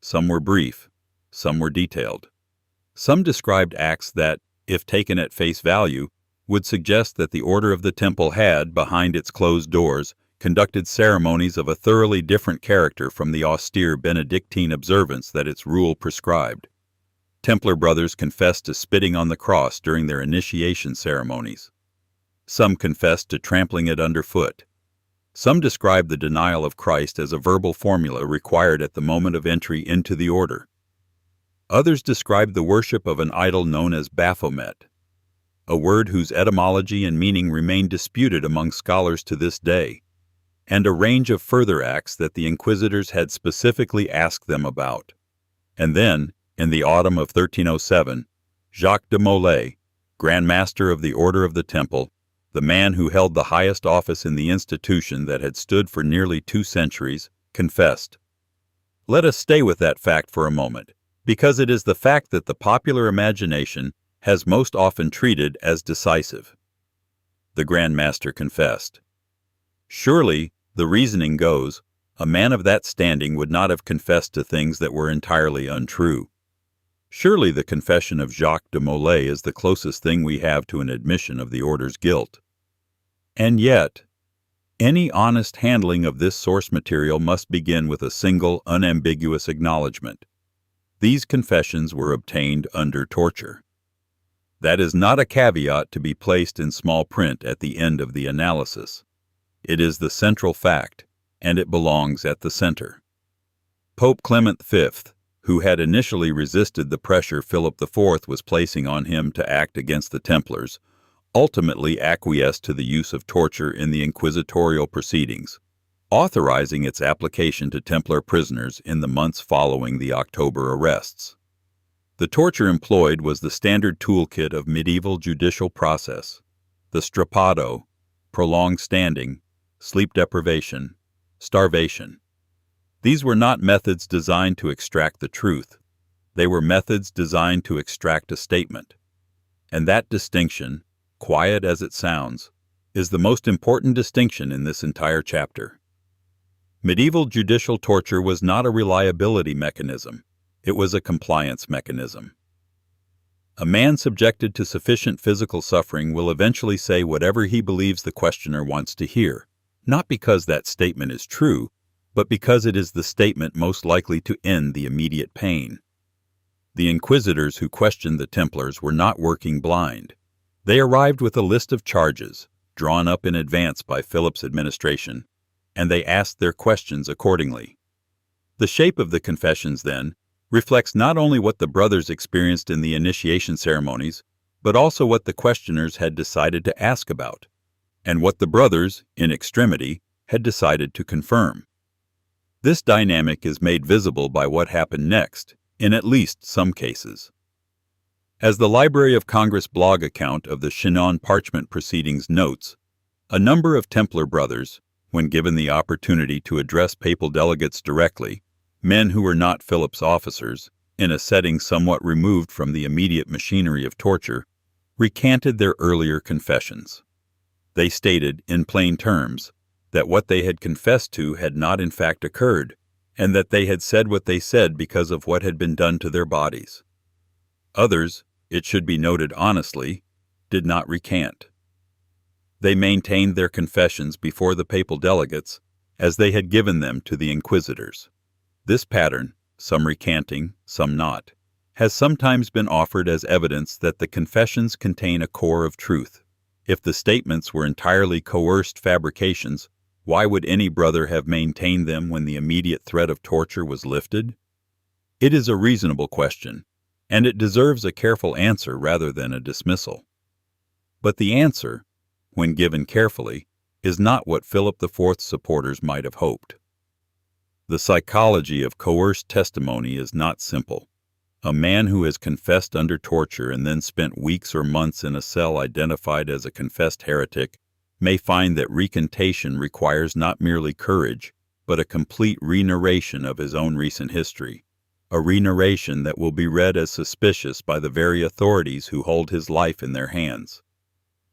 Some were brief, some were detailed. Some described acts that, if taken at face value, would suggest that the Order of the Temple had, behind its closed doors, conducted ceremonies of a thoroughly different character from the austere Benedictine observance that its rule prescribed. Templar brothers confessed to spitting on the cross during their initiation ceremonies. Some confessed to trampling it underfoot. Some described the denial of Christ as a verbal formula required at the moment of entry into the order. Others described the worship of an idol known as Baphomet, a word whose etymology and meaning remain disputed among scholars to this day, and a range of further acts that the inquisitors had specifically asked them about. And then, in the autumn of 1307, Jacques de Molay, Grand Master of the Order of the Temple, the man who held the highest office in the institution that had stood for nearly 2 centuries, confessed. Let us stay with that fact for a moment, because it is the fact that the popular imagination has most often treated as decisive. The Grand Master confessed. Surely, the reasoning goes, a man of that standing would not have confessed to things that were entirely untrue. Surely the confession of Jacques de Molay is the closest thing we have to an admission of the order's guilt. And yet, any honest handling of this source material must begin with a single, unambiguous acknowledgement. These confessions were obtained under torture. That is not a caveat to be placed in small print at the end of the analysis. It is the central fact, and it belongs at the center. Pope Clement V, who had initially resisted the pressure Philip IV was placing on him to act against the Templars, ultimately acquiesced to the use of torture in the inquisitorial proceedings, authorizing its application to Templar prisoners in the months following the October arrests. The torture employed was the standard toolkit of medieval judicial process: the strappado, prolonged standing, sleep deprivation, starvation. These were not methods designed to extract the truth. They were methods designed to extract a statement. And that distinction, quiet as it sounds, is the most important distinction in this entire chapter. Medieval judicial torture was not a reliability mechanism. It was a compliance mechanism. A man subjected to sufficient physical suffering will eventually say whatever he believes the questioner wants to hear, not because that statement is true, but because it is the statement most likely to end the immediate pain. The inquisitors who questioned the Templars were not working blind. They arrived with a list of charges, drawn up in advance by Philip's administration, and they asked their questions accordingly. The shape of the confessions, then, reflects not only what the brothers experienced in the initiation ceremonies, but also what the questioners had decided to ask about, and what the brothers, in extremity, had decided to confirm. This dynamic is made visible by what happened next, in at least some cases. As the Library of Congress blog account of the Chinon Parchment proceedings notes, a number of Templar brothers, when given the opportunity to address papal delegates directly, men who were not Philip's officers, in a setting somewhat removed from the immediate machinery of torture, recanted their earlier confessions. They stated, in plain terms, that what they had confessed to had not in fact occurred, and that they had said what they said because of what had been done to their bodies. Others, it should be noted honestly, did not recant. They maintained their confessions before the papal delegates as they had given them to the inquisitors. This pattern, some recanting, some not, has sometimes been offered as evidence that the confessions contain a core of truth. If the statements were entirely coerced fabrications, why would any brother have maintained them when the immediate threat of torture was lifted? It is a reasonable question, and it deserves a careful answer rather than a dismissal. But the answer, when given carefully, is not what Philip IV's supporters might have hoped. The psychology of coerced testimony is not simple. A man who has confessed under torture and then spent weeks or months in a cell identified as a confessed heretic may find that recantation requires not merely courage, but a complete re-narration of his own recent history, a re-narration that will be read as suspicious by the very authorities who hold his life in their hands.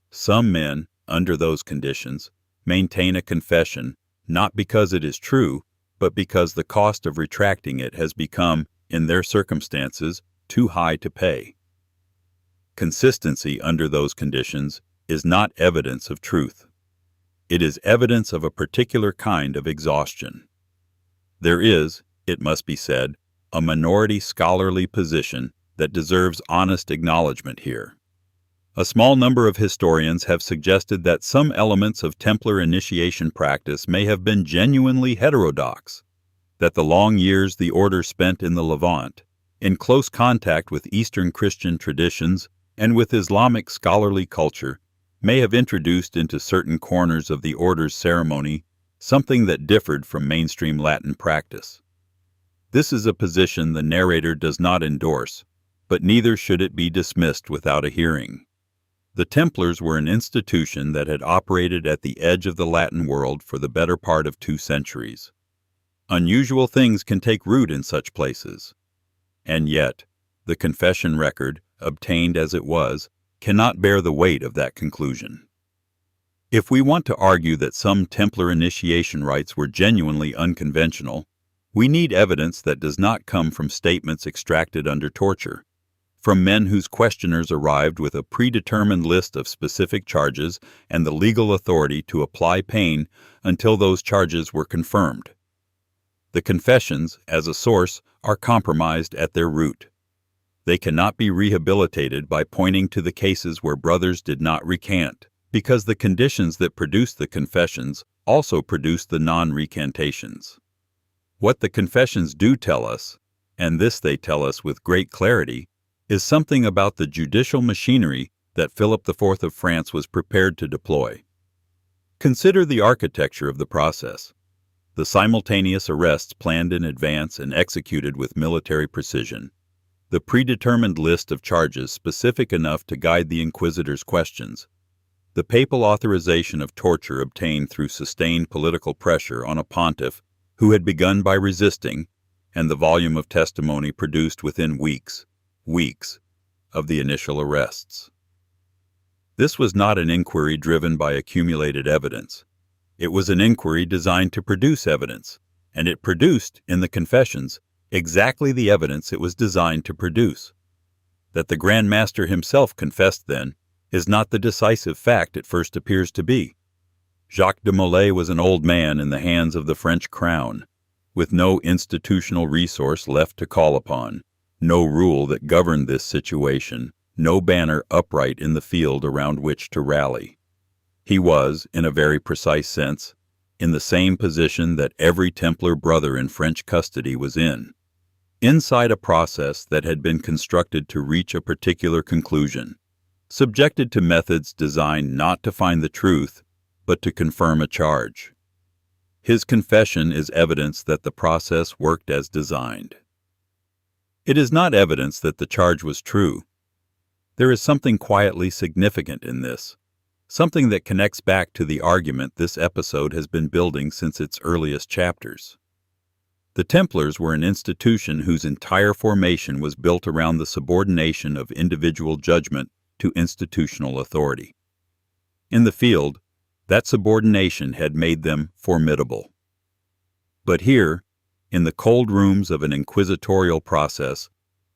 Some men, under those conditions, maintain a confession not because it is true, but because the cost of retracting it has become, in their circumstances, too high to pay. Consistency under those conditions is not evidence of truth. It is evidence of a particular kind of exhaustion. There is, it must be said, a minority scholarly position that deserves honest acknowledgment here. A small number of historians have suggested that some elements of Templar initiation practice may have been genuinely heterodox, that the long years the order spent in the Levant, in close contact with Eastern Christian traditions and with Islamic scholarly culture, may have introduced into certain corners of the order's ceremony something that differed from mainstream Latin practice. This is a position the narrator does not endorse, but neither should it be dismissed without a hearing. The Templars were an institution that had operated at the edge of the Latin world for the better part of 2 centuries. Unusual things can take root in such places. And yet, the confession record, obtained as it was, cannot bear the weight of that conclusion. If we want to argue that some Templar initiation rites were genuinely unconventional, we need evidence that does not come from statements extracted under torture, from men whose questioners arrived with a predetermined list of specific charges and the legal authority to apply pain until those charges were confirmed. The confessions, as a source, are compromised at their root. They cannot be rehabilitated by pointing to the cases where brothers did not recant, because the conditions that produce the confessions also produce the non-recantations. What the confessions do tell us, and this they tell us with great clarity, is something about the judicial machinery that Philip IV of France was prepared to deploy. Consider the architecture of the process. The simultaneous arrests planned in advance and executed with military precision. The predetermined list of charges specific enough to guide the inquisitor's questions. The papal authorization of torture obtained through sustained political pressure on a pontiff who had begun by resisting, and the volume of testimony produced within weeks of the initial arrests. This was not an inquiry driven by accumulated evidence. It was an inquiry designed to produce evidence, and it produced, in the confessions, exactly the evidence it was designed to produce. That the Grand Master himself confessed then is not the decisive fact it first appears to be. Jacques de Molay was an old man in the hands of the French crown, with no institutional resource left to call upon, no rule that governed this situation, no banner upright in the field around which to rally. He was, in a very precise sense, in the same position that every Templar brother in French custody was in, inside a process that had been constructed to reach a particular conclusion, subjected to methods designed not to find the truth, but to confirm a charge. His confession is evidence that the process worked as designed. It is not evidence that the charge was true. There is something quietly significant in this, something that connects back to the argument this episode has been building since its earliest chapters. The Templars were an institution whose entire formation was built around the subordination of individual judgment to institutional authority. In the field, that subordination had made them formidable. But here, in the cold rooms of an inquisitorial process,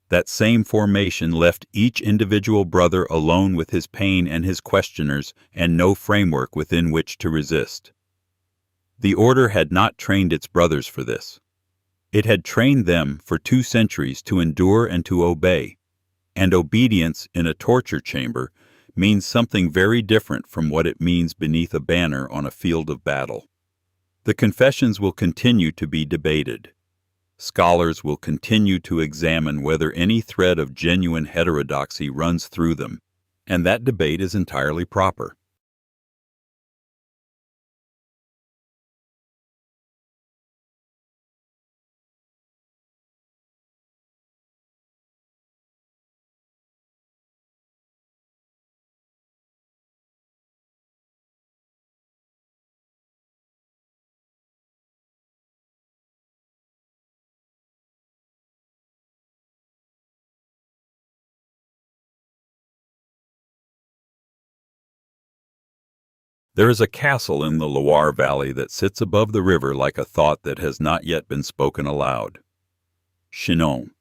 that same formation left each individual brother alone with his pain and his questioners and no framework within which to resist. The order had not trained its brothers for this. It had trained them for 2 centuries to endure and to obey, and obedience in a torture chamber means something very different from what it means beneath a banner on a field of battle. The confessions will continue to be debated. scholars will continue to examine whether any thread of genuine heterodoxy runs through them, and that debate is entirely proper. There is a castle in the Loire Valley that sits above the river like a thought that has not yet been spoken aloud. Chinon.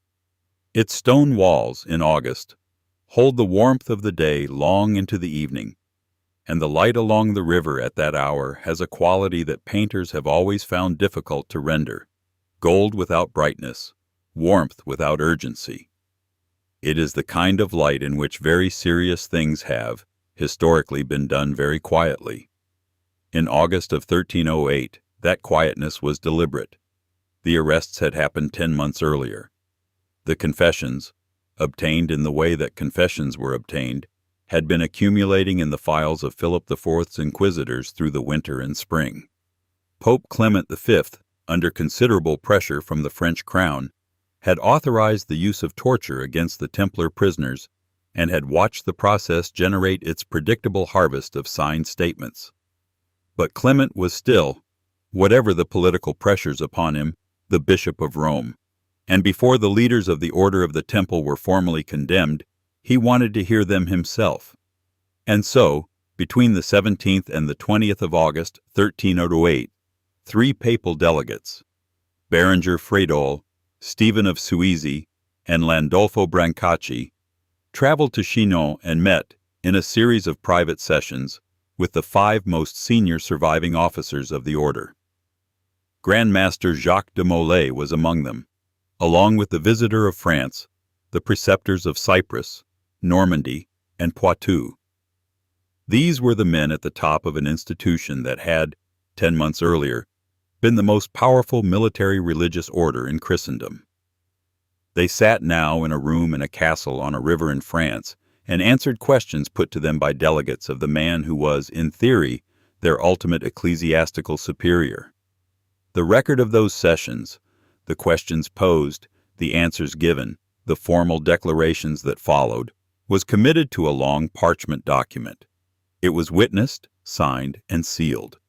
Its stone walls, in August, hold the warmth of the day long into the evening, and the light along the river at that hour has a quality that painters have always found difficult to render: gold without brightness, warmth without urgency. It is the kind of light in which very serious things have, historically, been done very quietly. In August of 1308, that quietness was deliberate. The arrests had happened 10 months earlier. The confessions, obtained in the way that confessions were obtained, had been accumulating in the files of Philip IV's inquisitors through the winter and spring. Pope Clement V, under considerable pressure from the French crown, had authorized the use of torture against the Templar prisoners and had watched the process generate its predictable harvest of signed statements. But Clement was still, whatever the political pressures upon him, the Bishop of Rome, and before the leaders of the Order of the Temple were formally condemned, he wanted to hear them himself. And so, between the 17th and the 20th of August, 1308, 3 papal delegates, Berenger Fredol, Stephen of Suizy, and Landolfo Brancacci, traveled to Chinon and met, in a series of private sessions, with the 5 most senior surviving officers of the order. Grand Master Jacques de Molay was among them, along with the Visitor of France, the preceptors of Cyprus, Normandy, and Poitou. These were the men at the top of an institution that had, 10 months earlier, been the most powerful military religious order in Christendom. They sat now in a room in a castle on a river in France and answered questions put to them by delegates of the man who was, in theory, their ultimate ecclesiastical superior. The record of those sessions, the questions posed, the answers given, the formal declarations that followed, was committed to a long parchment document. It was witnessed, signed, and sealed.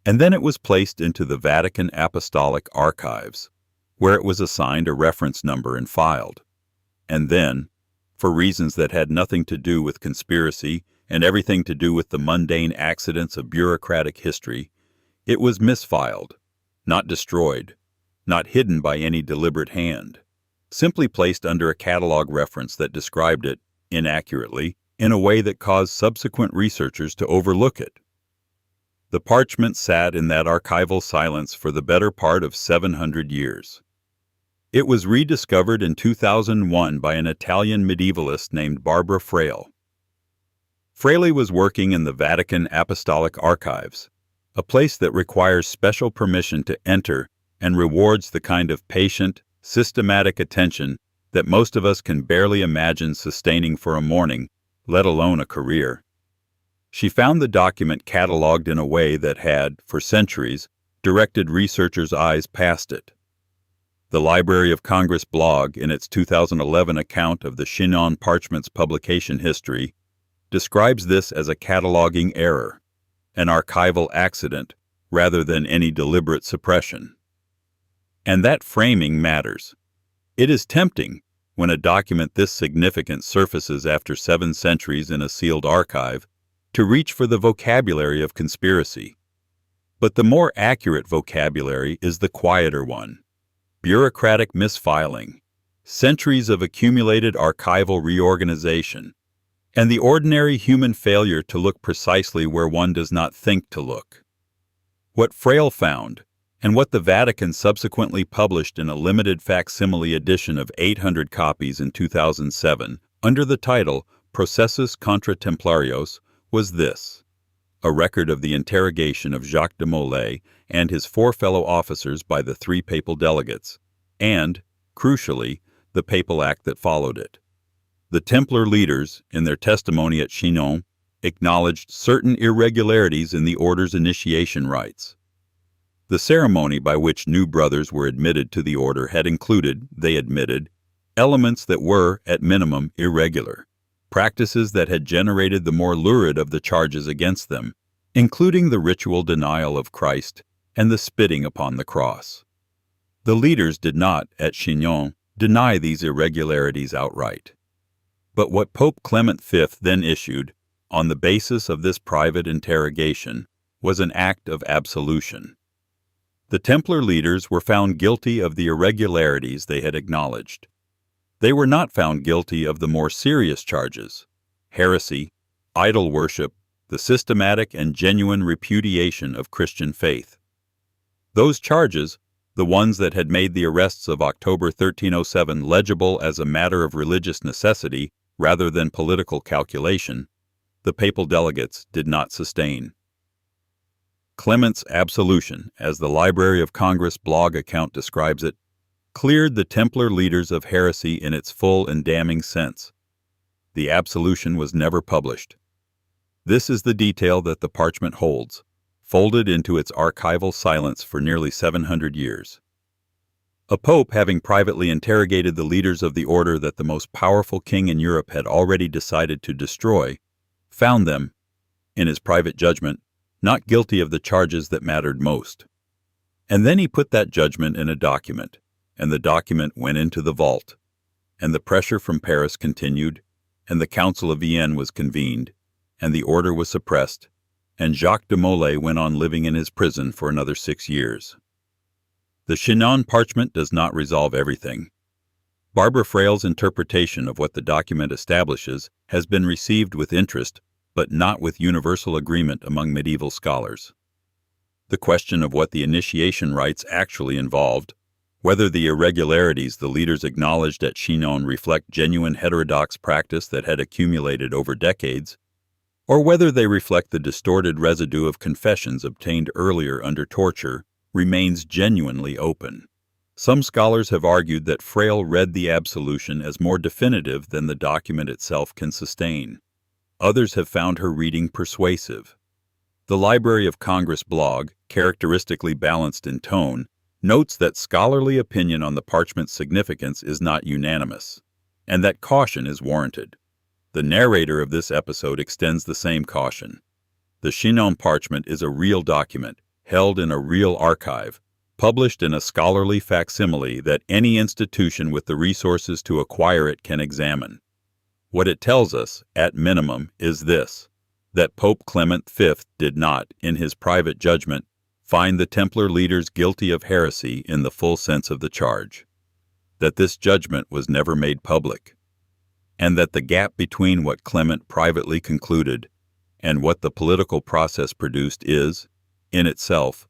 And then it was placed into the Vatican Apostolic Archives, where it was assigned a reference number and filed. And then, for reasons that had nothing to do with conspiracy and everything to do with the mundane accidents of bureaucratic history, it was misfiled, not destroyed, not hidden by any deliberate hand, simply placed under a catalog reference that described it, inaccurately, in a way that caused subsequent researchers to overlook it. The parchment sat in that archival silence for the better part of 700 years. It was rediscovered in 2001 by an Italian medievalist named Barbara Fraile. Fraile was working in the Vatican Apostolic Archives, a place that requires special permission to enter and rewards the kind of patient, systematic attention that most of us can barely imagine sustaining for a morning, let alone a career. She found the document cataloged in a way that had, for centuries, directed researchers' eyes past it. The Library of Congress blog, in its 2011 account of the Chinon Parchment's publication history, describes this as a cataloging error, an archival accident, rather than any deliberate suppression. And that framing matters. It is tempting, when a document this significant surfaces after 7 centuries in a sealed archive, to reach for the vocabulary of conspiracy. But the more accurate vocabulary is the quieter one: bureaucratic misfiling, centuries of accumulated archival reorganization, and the ordinary human failure to look precisely where one does not think to look. What Fraile found, and what the Vatican subsequently published in a limited facsimile edition of 800 copies in 2007, under the title Processus contra Templarios, was this: a record of the interrogation of Jacques de Molay and his 4 fellow officers by the 3 papal delegates, and, crucially, the papal act that followed it. The Templar leaders, in their testimony at Chinon, acknowledged certain irregularities in the order's initiation rites. The ceremony by which new brothers were admitted to the order had included, they admitted, elements that were, at minimum, irregular, practices that had generated the more lurid of the charges against them, including the ritual denial of Christ and the spitting upon the cross. The leaders did not, at Chinon, deny these irregularities outright. But what Pope Clement V then issued, on the basis of this private interrogation, was an act of absolution. The Templar leaders were found guilty of the irregularities they had acknowledged. They were not found guilty of the more serious charges: heresy, idol worship, the systematic and genuine repudiation of Christian faith. Those charges, the ones that had made the arrests of October 1307 legible as a matter of religious necessity rather than political calculation, the papal delegates did not sustain. Clement's absolution, as the Library of Congress blog account describes it, cleared the Templar leaders of heresy in its full and damning sense. The absolution was never published. This is the detail that the parchment holds, folded into its archival silence for nearly 700 years. A pope, having privately interrogated the leaders of the order that the most powerful king in Europe had already decided to destroy, found them, in his private judgment, not guilty of the charges that mattered most. And then he put that judgment in a document, and the document went into the vault, and the pressure from Paris continued, and the Council of Vienne was convened, and the order was suppressed, and Jacques de Molay went on living in his prison for another 6 years. The Chinon Parchment does not resolve everything. Barbara Frail's interpretation of what the document establishes has been received with interest, but not with universal agreement among medieval scholars. The question of what the initiation rites actually involved, whether the irregularities the leaders acknowledged at Chinon reflect genuine heterodox practice that had accumulated over decades, or whether they reflect the distorted residue of confessions obtained earlier under torture, remains genuinely open. Some scholars have argued that Frail read the absolution as more definitive than the document itself can sustain. Others have found her reading persuasive. The Library of Congress blog, characteristically balanced in tone, notes that scholarly opinion on the parchment's significance is not unanimous, and that caution is warranted. The narrator of this episode extends the same caution. The Chinon Parchment is a real document, held in a real archive, published in a scholarly facsimile that any institution with the resources to acquire it can examine. What it tells us, at minimum, is this: that Pope Clement V did not, in his private judgment, find the Templar leaders guilty of heresy in the full sense of the charge, that this judgment was never made public, and that the gap between what Clement privately concluded and what the political process produced is, in itself,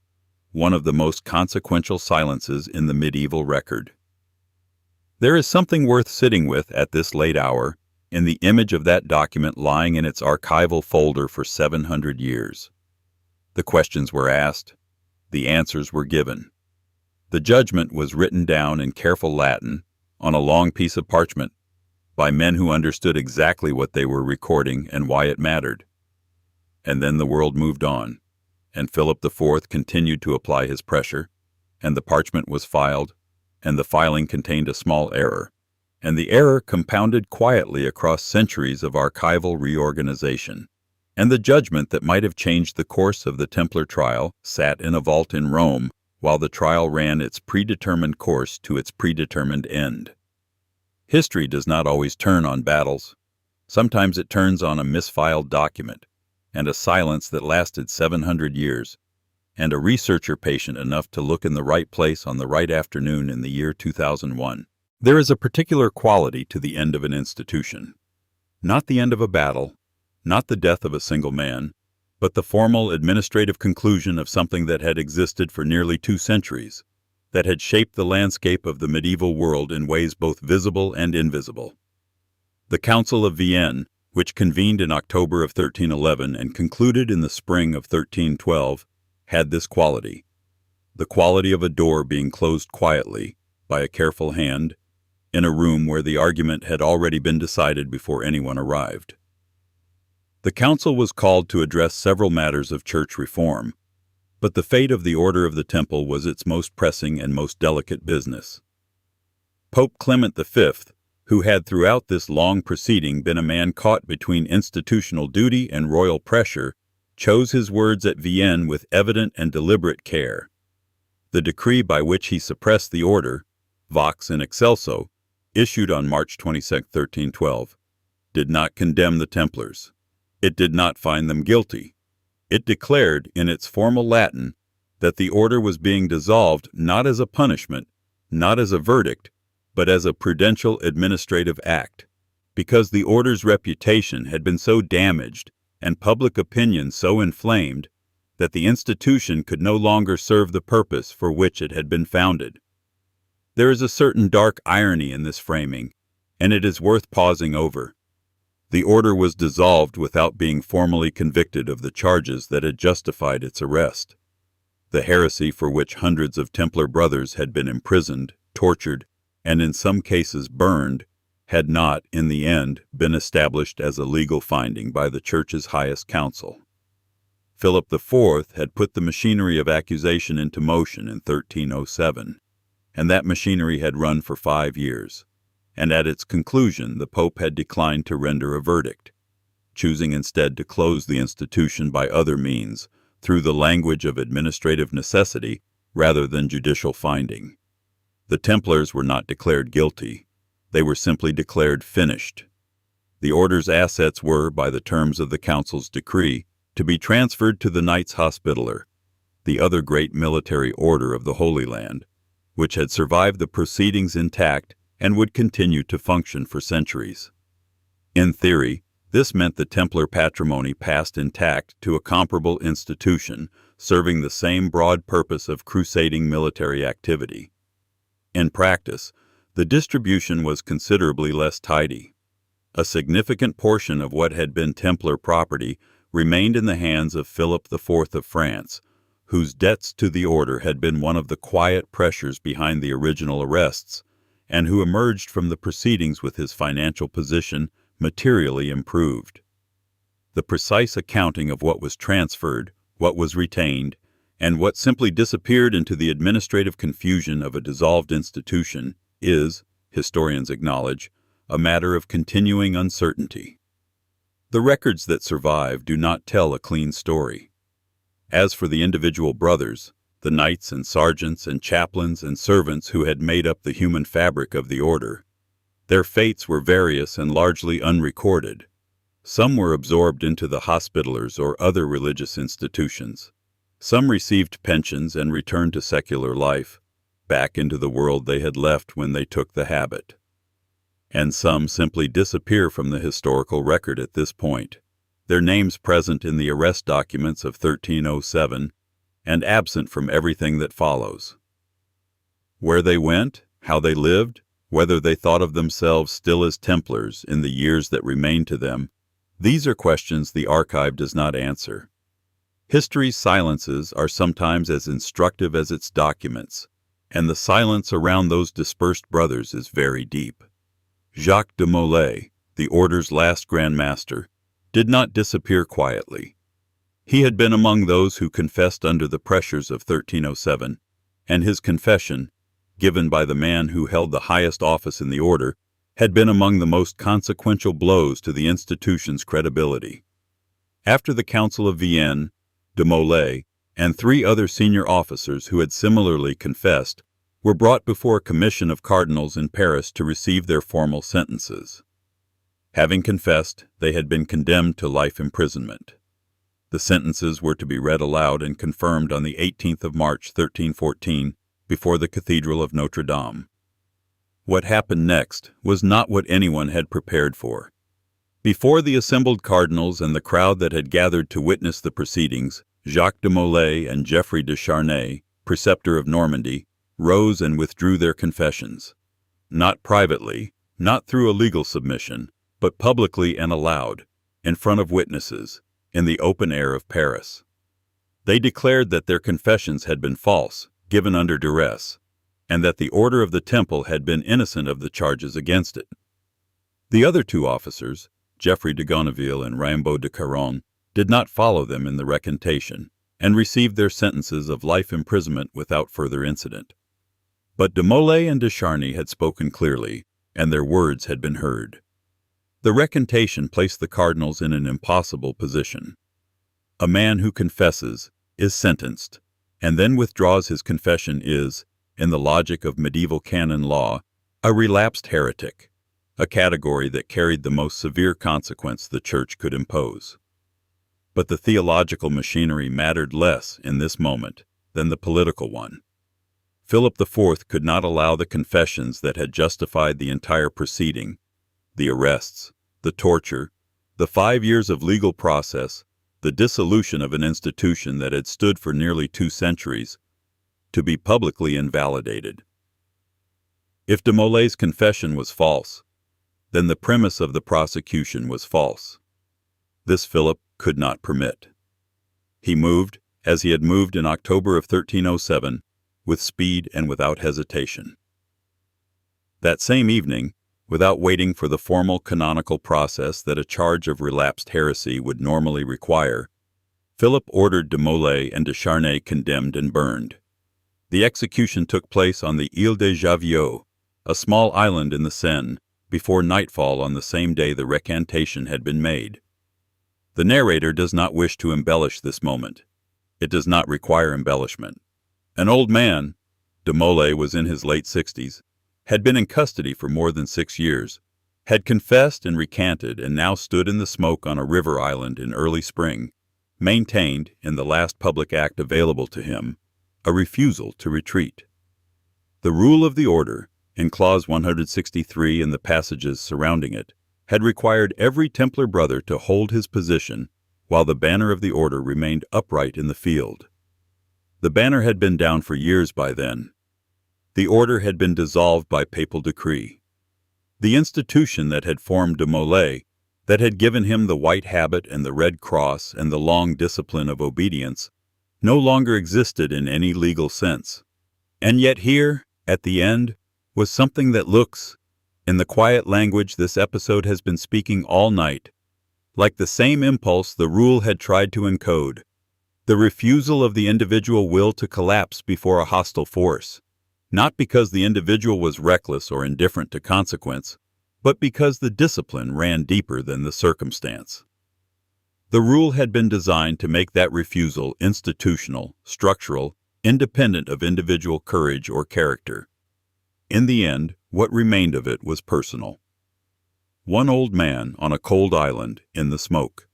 one of the most consequential silences in the medieval record. There is something worth sitting with at this late hour in the image of that document lying in its archival folder for 700 years. The questions were asked, the answers were given. The judgment was written down in careful Latin on a long piece of parchment by men who understood exactly what they were recording and why it mattered. And then the world moved on, and Philip IV continued to apply his pressure, and the parchment was filed, and the filing contained a small error, and the error compounded quietly across centuries of archival reorganization, and the judgment that might have changed the course of the Templar trial sat in a vault in Rome while the trial ran its predetermined course to its predetermined end. History does not always turn on battles. Sometimes it turns on a misfiled document, and a silence that lasted 700 years, and a researcher patient enough to look in the right place on the right afternoon in the year 2001. There is a particular quality to the end of an institution. Not the end of a battle, not the death of a single man, but the formal administrative conclusion of something that had existed for nearly 2 centuries, that had shaped the landscape of the medieval world in ways both visible and invisible. The Council of Vienne, which convened in October of 1311 and concluded in the spring of 1312, had this quality: the quality of a door being closed quietly, by a careful hand, in a room where the argument had already been decided before anyone arrived. The council was called to address several matters of church reform, but the fate of the Order of the Temple was its most pressing and most delicate business. Pope Clement V, who had throughout this long proceeding been a man caught between institutional duty and royal pressure, chose his words at Vienne with evident and deliberate care. The decree by which he suppressed the order, Vox in Excelso, issued on March 22, 1312, did not condemn the Templars. It did not find them guilty. It declared, in its formal Latin, that the order was being dissolved not as a punishment, not as a verdict, but as a prudential administrative act, because the order's reputation had been so damaged and public opinion so inflamed that the institution could no longer serve the purpose for which it had been founded. There is a certain dark irony in this framing, and it is worth pausing over. The order was dissolved without being formally convicted of the charges that had justified its arrest. The heresy for which hundreds of Templar brothers had been imprisoned, tortured, and in some cases burned, had not, in the end, been established as a legal finding by the Church's highest council. Philip IV had put the machinery of accusation into motion in 1307, and that machinery had run for 5 years, and at its conclusion the Pope had declined to render a verdict, choosing instead to close the institution by other means, through the language of administrative necessity rather than judicial finding. The Templars were not declared guilty. They were simply declared finished. The order's assets were, by the terms of the council's decree, to be transferred to the Knights Hospitaller, the other great military order of the Holy Land, which had survived the proceedings intact and would continue to function for centuries. In theory, this meant the Templar patrimony passed intact to a comparable institution, serving the same broad purpose of crusading military activity. In practice, the distribution was considerably less tidy. A significant portion of what had been Templar property remained in the hands of Philip IV of France, whose debts to the order had been one of the quiet pressures behind the original arrests, and who emerged from the proceedings with his financial position materially improved. The precise accounting of what was transferred, what was retained, and what simply disappeared into the administrative confusion of a dissolved institution is, historians acknowledge, a matter of continuing uncertainty. The records that survive do not tell a clean story. As for the individual brothers, the knights and sergeants and chaplains and servants who had made up the human fabric of the order, their fates were various and largely unrecorded. Some were absorbed into the Hospitallers or other religious institutions. Some received pensions and returned to secular life, back into the world they had left when they took the habit. And some simply disappear from the historical record at this point, their names present in the arrest documents of 1307 and absent from everything that follows. Where they went, how they lived, whether they thought of themselves still as Templars in the years that remained to them, these are questions the archive does not answer. History's silences are sometimes as instructive as its documents, and the silence around those dispersed brothers is very deep. Jacques de Molay, the order's last Grand Master, did not disappear quietly. He had been among those who confessed under the pressures of 1307, and his confession, given by the man who held the highest office in the order, had been among the most consequential blows to the institution's credibility. After the Council of Vienne, de Molay, and 3 other senior officers who had similarly confessed were brought before a commission of cardinals in Paris to receive their formal sentences. Having confessed, they had been condemned to life imprisonment. The sentences were to be read aloud and confirmed on the 18th of March, 1314, before the Cathedral of Notre Dame. What happened next was not what anyone had prepared for. Before the assembled cardinals and the crowd that had gathered to witness the proceedings, Jacques de Molay and Geoffrey de Charnay, preceptor of Normandy, rose and withdrew their confessions. Not privately, not through a legal submission, but publicly and aloud, in front of witnesses, in the open air of Paris. They declared that their confessions had been false, given under duress. and that the order of the temple had been innocent of the charges against it. The other two officers, Geoffrey de Gonneville and Rimbaud de Caron, did not follow them in the recantation, and received their sentences of life imprisonment without further incident. But de Molay and de Charny had spoken clearly, and their words had been heard. The recantation placed the cardinals in an impossible position. A man who confesses is sentenced, and then withdraws his confession is, in the logic of medieval canon law, a relapsed heretic, a category that carried the most severe consequence the Church could impose. But the theological machinery mattered less in this moment than the political one. Philip IV could not allow the confessions that had justified the entire proceeding, the arrests, the torture, the 5 years of legal process, the dissolution of an institution that had stood for nearly 2 centuries, to be publicly invalidated. If de Molay's confession was false, then the premise of the prosecution was false. This Philip could not permit. He moved, as he had moved in October of 1307, with speed and without hesitation. That same evening, without waiting for the formal canonical process that a charge of relapsed heresy would normally require, Philip ordered de Molay and de Charny condemned and burned. The execution took place on the Ile de Javiots, a small island in the Seine, before nightfall on the same day the recantation had been made. The narrator does not wish to embellish this moment. It does not require embellishment. An old man, de Molay was in his late 60s, had been in custody for more than 6 years, had confessed and recanted, and now stood in the smoke on a river island in early spring, maintained, in the last public act available to him, a refusal to retreat. The rule of the order, in clause 163 and the passages surrounding it, had required every Templar brother to hold his position while the banner of the order remained upright in the field. The banner had been down for years by then. The order had been dissolved by papal decree. The institution that had formed de Molay, that had given him the white habit and the red cross and the long discipline of obedience, no longer existed in any legal sense. And yet here, at the end, was something that looks, in the quiet language this episode has been speaking all night, like the same impulse the rule had tried to encode, the refusal of the individual will to collapse before a hostile force, not because the individual was reckless or indifferent to consequence, but because the discipline ran deeper than the circumstance. The rule had been designed to make that refusal institutional, structural, independent of individual courage or character. In the end, what remained of it was personal. One old man on a cold island in the smoke.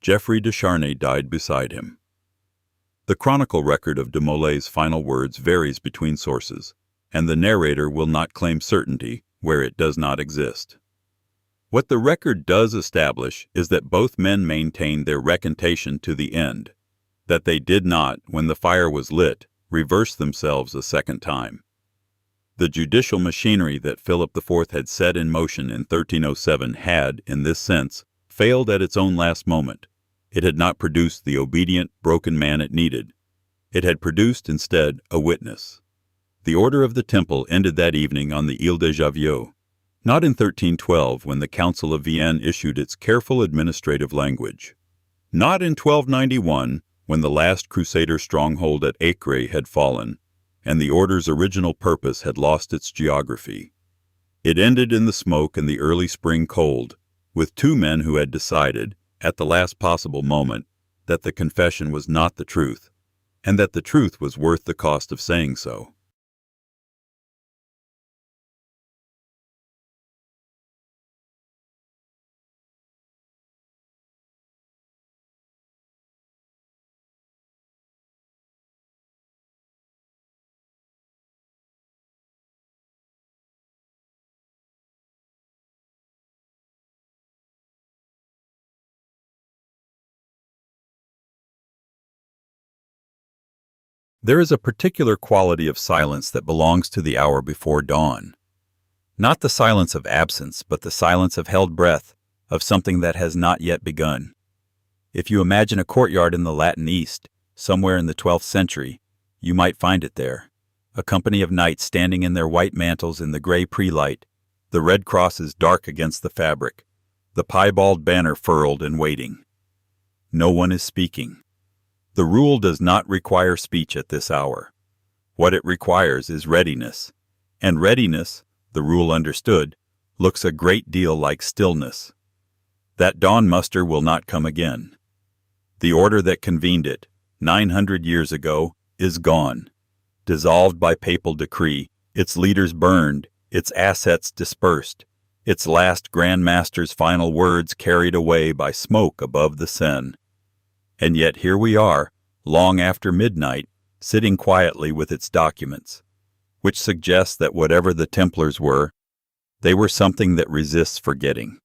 Geoffrey de Charny died beside him. The chronicle record of de Molay's final words varies between sources, and the narrator will not claim certainty where it does not exist. What the record does establish is that both men maintained their recantation to the end, that they did not, when the fire was lit, reverse themselves a second time. The judicial machinery that Philip IV had set in motion in 1307 had, in this sense, failed at its own last moment. It had not produced the obedient, broken man it needed. It had produced, instead, a witness. The order of the temple ended that evening on the Ile de Javiots, not in 1312 when the Council of Vienne issued its careful administrative language, not in 1291 when the last Crusader stronghold at Acre had fallen, and the order's original purpose had lost its geography. It ended in the smoke and the early spring cold, with 2 men who had decided, at the last possible moment, that the confession was not the truth, and that the truth was worth the cost of saying so. There is a particular quality of silence that belongs to the hour before dawn. Not the silence of absence, but the silence of held breath, of something that has not yet begun. If you imagine a courtyard in the Latin East, somewhere in the 12th century, you might find it there. a company of knights standing in their white mantles in the gray pre-light, the red crosses dark against the fabric, the piebald banner furled and waiting. No one is speaking. The rule does not require speech at this hour. What it requires is readiness, and readiness, the rule understood, looks a great deal like stillness. That dawn muster will not come again. The order that convened it, 900 years ago, is gone. Dissolved by papal decree, its leaders burned, its assets dispersed, its last Grand Master's final words carried away by smoke above the Seine. And yet here we are, long after midnight, sitting quietly with its documents, which suggests that whatever the Templars were, they were something that resists forgetting.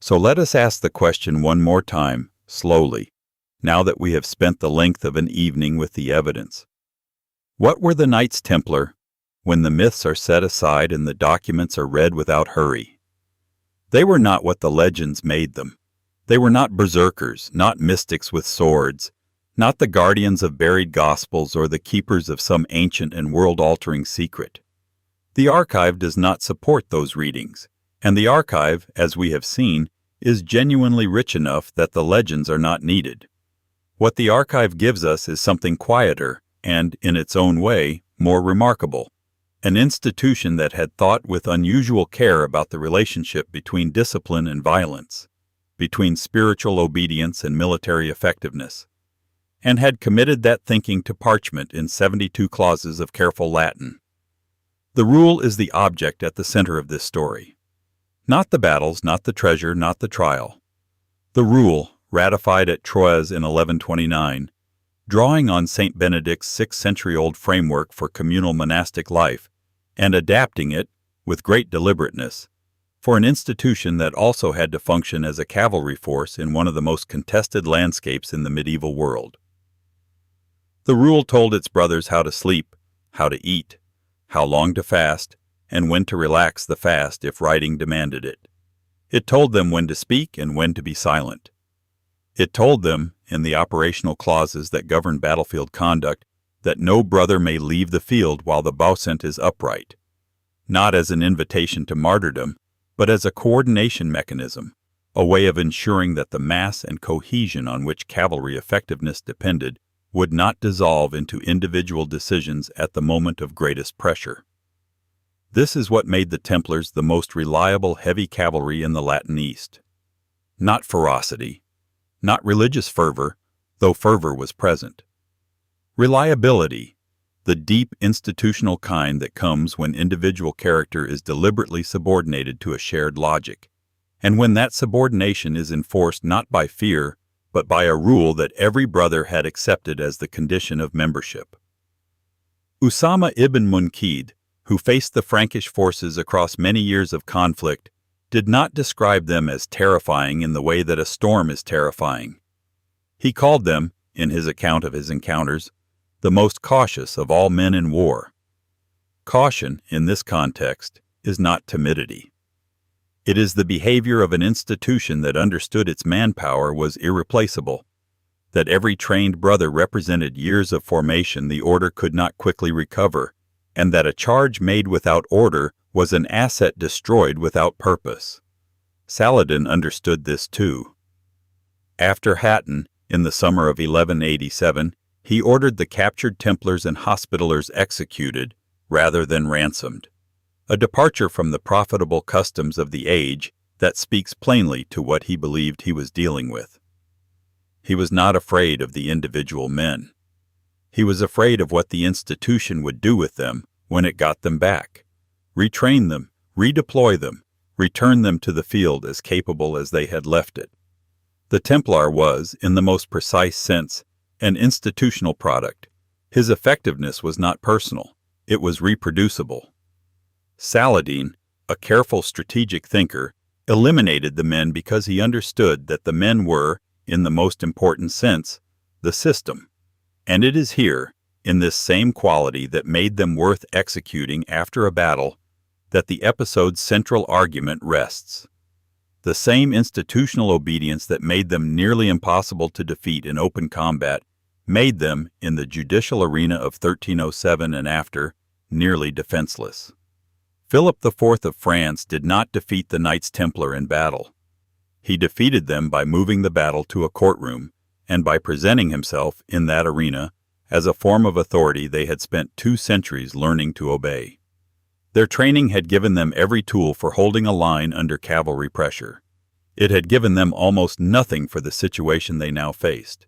So let us ask the question one more time, slowly, now that we have spent the length of an evening with the evidence. What were the Knights Templar when the myths are set aside and the documents are read without hurry? They were not what the legends made them. They were not berserkers, not mystics with swords, not the guardians of buried gospels or the keepers of some ancient and world-altering secret. The archive does not support those readings, and the archive, as we have seen, is genuinely rich enough that the legends are not needed. What the archive gives us is something quieter and, in its own way, more remarkable. An institution that had thought with unusual care about the relationship between discipline and violence, between spiritual obedience and military effectiveness, and had committed that thinking to parchment in 72 clauses of careful Latin. The rule is the object at the center of this story. Not the battles, not the treasure, not the trial. The rule, ratified at Troyes in 1129, drawing on St. Benedict's 6th-century-old framework for communal monastic life, and adapting it, with great deliberateness, for an institution that also had to function as a cavalry force in one of the most contested landscapes in the medieval world. The rule told its brothers how to sleep, how to eat, how long to fast, and when to relax the fast if writing demanded it. It told them when to speak and when to be silent. It told them, in the operational clauses that govern battlefield conduct, that no brother may leave the field while the Baucent is upright, not as an invitation to martyrdom, but as a coordination mechanism, a way of ensuring that the mass and cohesion on which cavalry effectiveness depended would not dissolve into individual decisions at the moment of greatest pressure. This is what made the Templars the most reliable heavy cavalry in the Latin East. Not ferocity, not religious fervor, though fervor was present. Reliability, the deep institutional kind that comes when individual character is deliberately subordinated to a shared logic, and when that subordination is enforced not by fear, but by a rule that every brother had accepted as the condition of membership. Usama ibn Munkid, who faced the Frankish forces across many years of conflict, did not describe them as terrifying in the way that a storm is terrifying. He called them, in his account of his encounters, the most cautious of all men in war. Caution, in this context, is not timidity. It is the behavior of an institution that understood its manpower was irreplaceable, that every trained brother represented years of formation the order could not quickly recover, and that a charge made without order was an asset destroyed without purpose. Saladin understood this too. After Hattin, in the summer of 1187, he ordered the captured Templars and Hospitallers executed, rather than ransomed, a departure from the profitable customs of the age that speaks plainly to what he believed he was dealing with. He was not afraid of the individual men. He was afraid of what the institution would do with them when it got them back. Retrain them, redeploy them, return them to the field as capable as they had left it. The Templar was, in the most precise sense, an institutional product. His effectiveness was not personal, it was reproducible. Saladin, a careful strategic thinker, eliminated the men because he understood that the men were, in the most important sense, the system. And it is here, in this same quality that made them worth executing after a battle, that the episode's central argument rests. The same institutional obedience that made them nearly impossible to defeat in open combat made them, in the judicial arena of 1307 and after, nearly defenseless. Philip IV of France did not defeat the Knights Templar in battle. He defeated them by moving the battle to a courtroom and by presenting himself in that arena as a form of authority they had spent 2 centuries learning to obey. Their training had given them every tool for holding a line under cavalry pressure. It had given them almost nothing for the situation they now faced.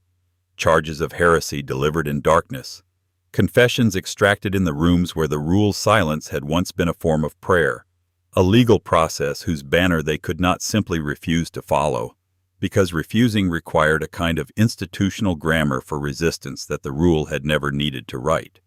Charges of heresy delivered in darkness, confessions extracted in the rooms where the rule's silence had once been a form of prayer, a legal process whose banner they could not simply refuse to follow, because refusing required a kind of institutional grammar for resistance that the rule had never needed to write.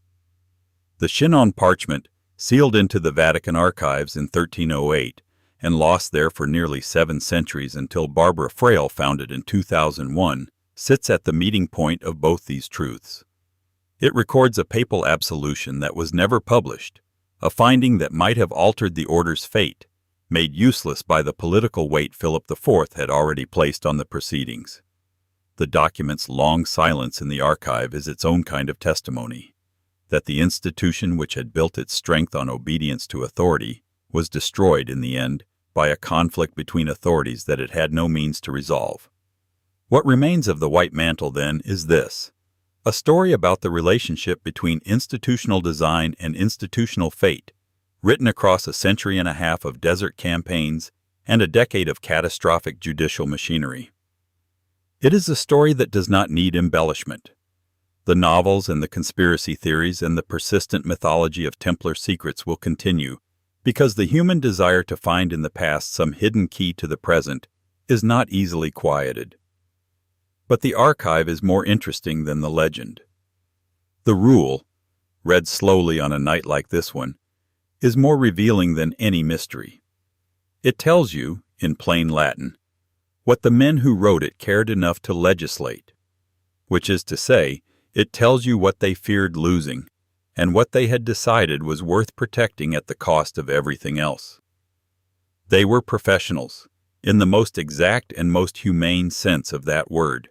The Chinon Parchment, sealed into the Vatican archives in 1308 and lost there for nearly 7 centuries until Barbara Fraile found it in 2001, sits at the meeting point of both these truths. It records a papal absolution that was never published, a finding that might have altered the order's fate, made useless by the political weight Philip IV had already placed on the proceedings. The document's long silence in the archive is its own kind of testimony, that the institution which had built its strength on obedience to authority was destroyed in the end by a conflict between authorities that it had no means to resolve. What remains of the White Mantle, then, is this: a story about the relationship between institutional design and institutional fate, written across a century and a half of desert campaigns and a decade of catastrophic judicial machinery. It is a story that does not need embellishment. The novels and the conspiracy theories and the persistent mythology of Templar secrets will continue, because the human desire to find in the past some hidden key to the present is not easily quieted. But the archive is more interesting than the legend. The rule, read slowly on a night like this one, is more revealing than any mystery. It tells you, in plain Latin, what the men who wrote it cared enough to legislate, which is to say, it tells you what they feared losing, and what they had decided was worth protecting at the cost of everything else. They were professionals, in the most exact and most humane sense of that word.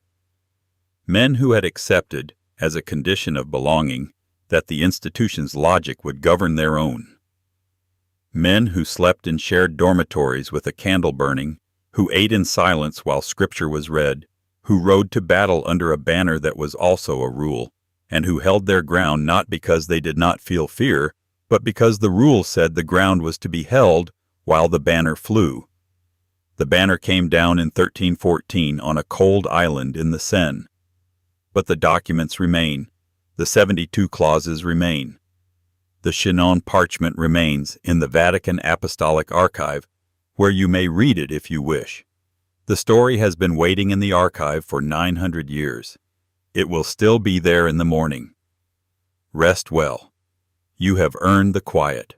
Men who had accepted, as a condition of belonging, that the institution's logic would govern their own. Men who slept in shared dormitories with a candle burning, who ate in silence while scripture was read, who rode to battle under a banner that was also a rule, and who held their ground not because they did not feel fear, but because the rule said the ground was to be held while the banner flew. The banner came down in 1314 on a cold island in the Seine. But the documents remain, the 72 clauses remain. The Chinon Parchment remains in the Vatican Apostolic Archive, where you may read it if you wish. The story has been waiting in the archive for 900 years. It will still be there in the morning. Rest well. You have earned the quiet.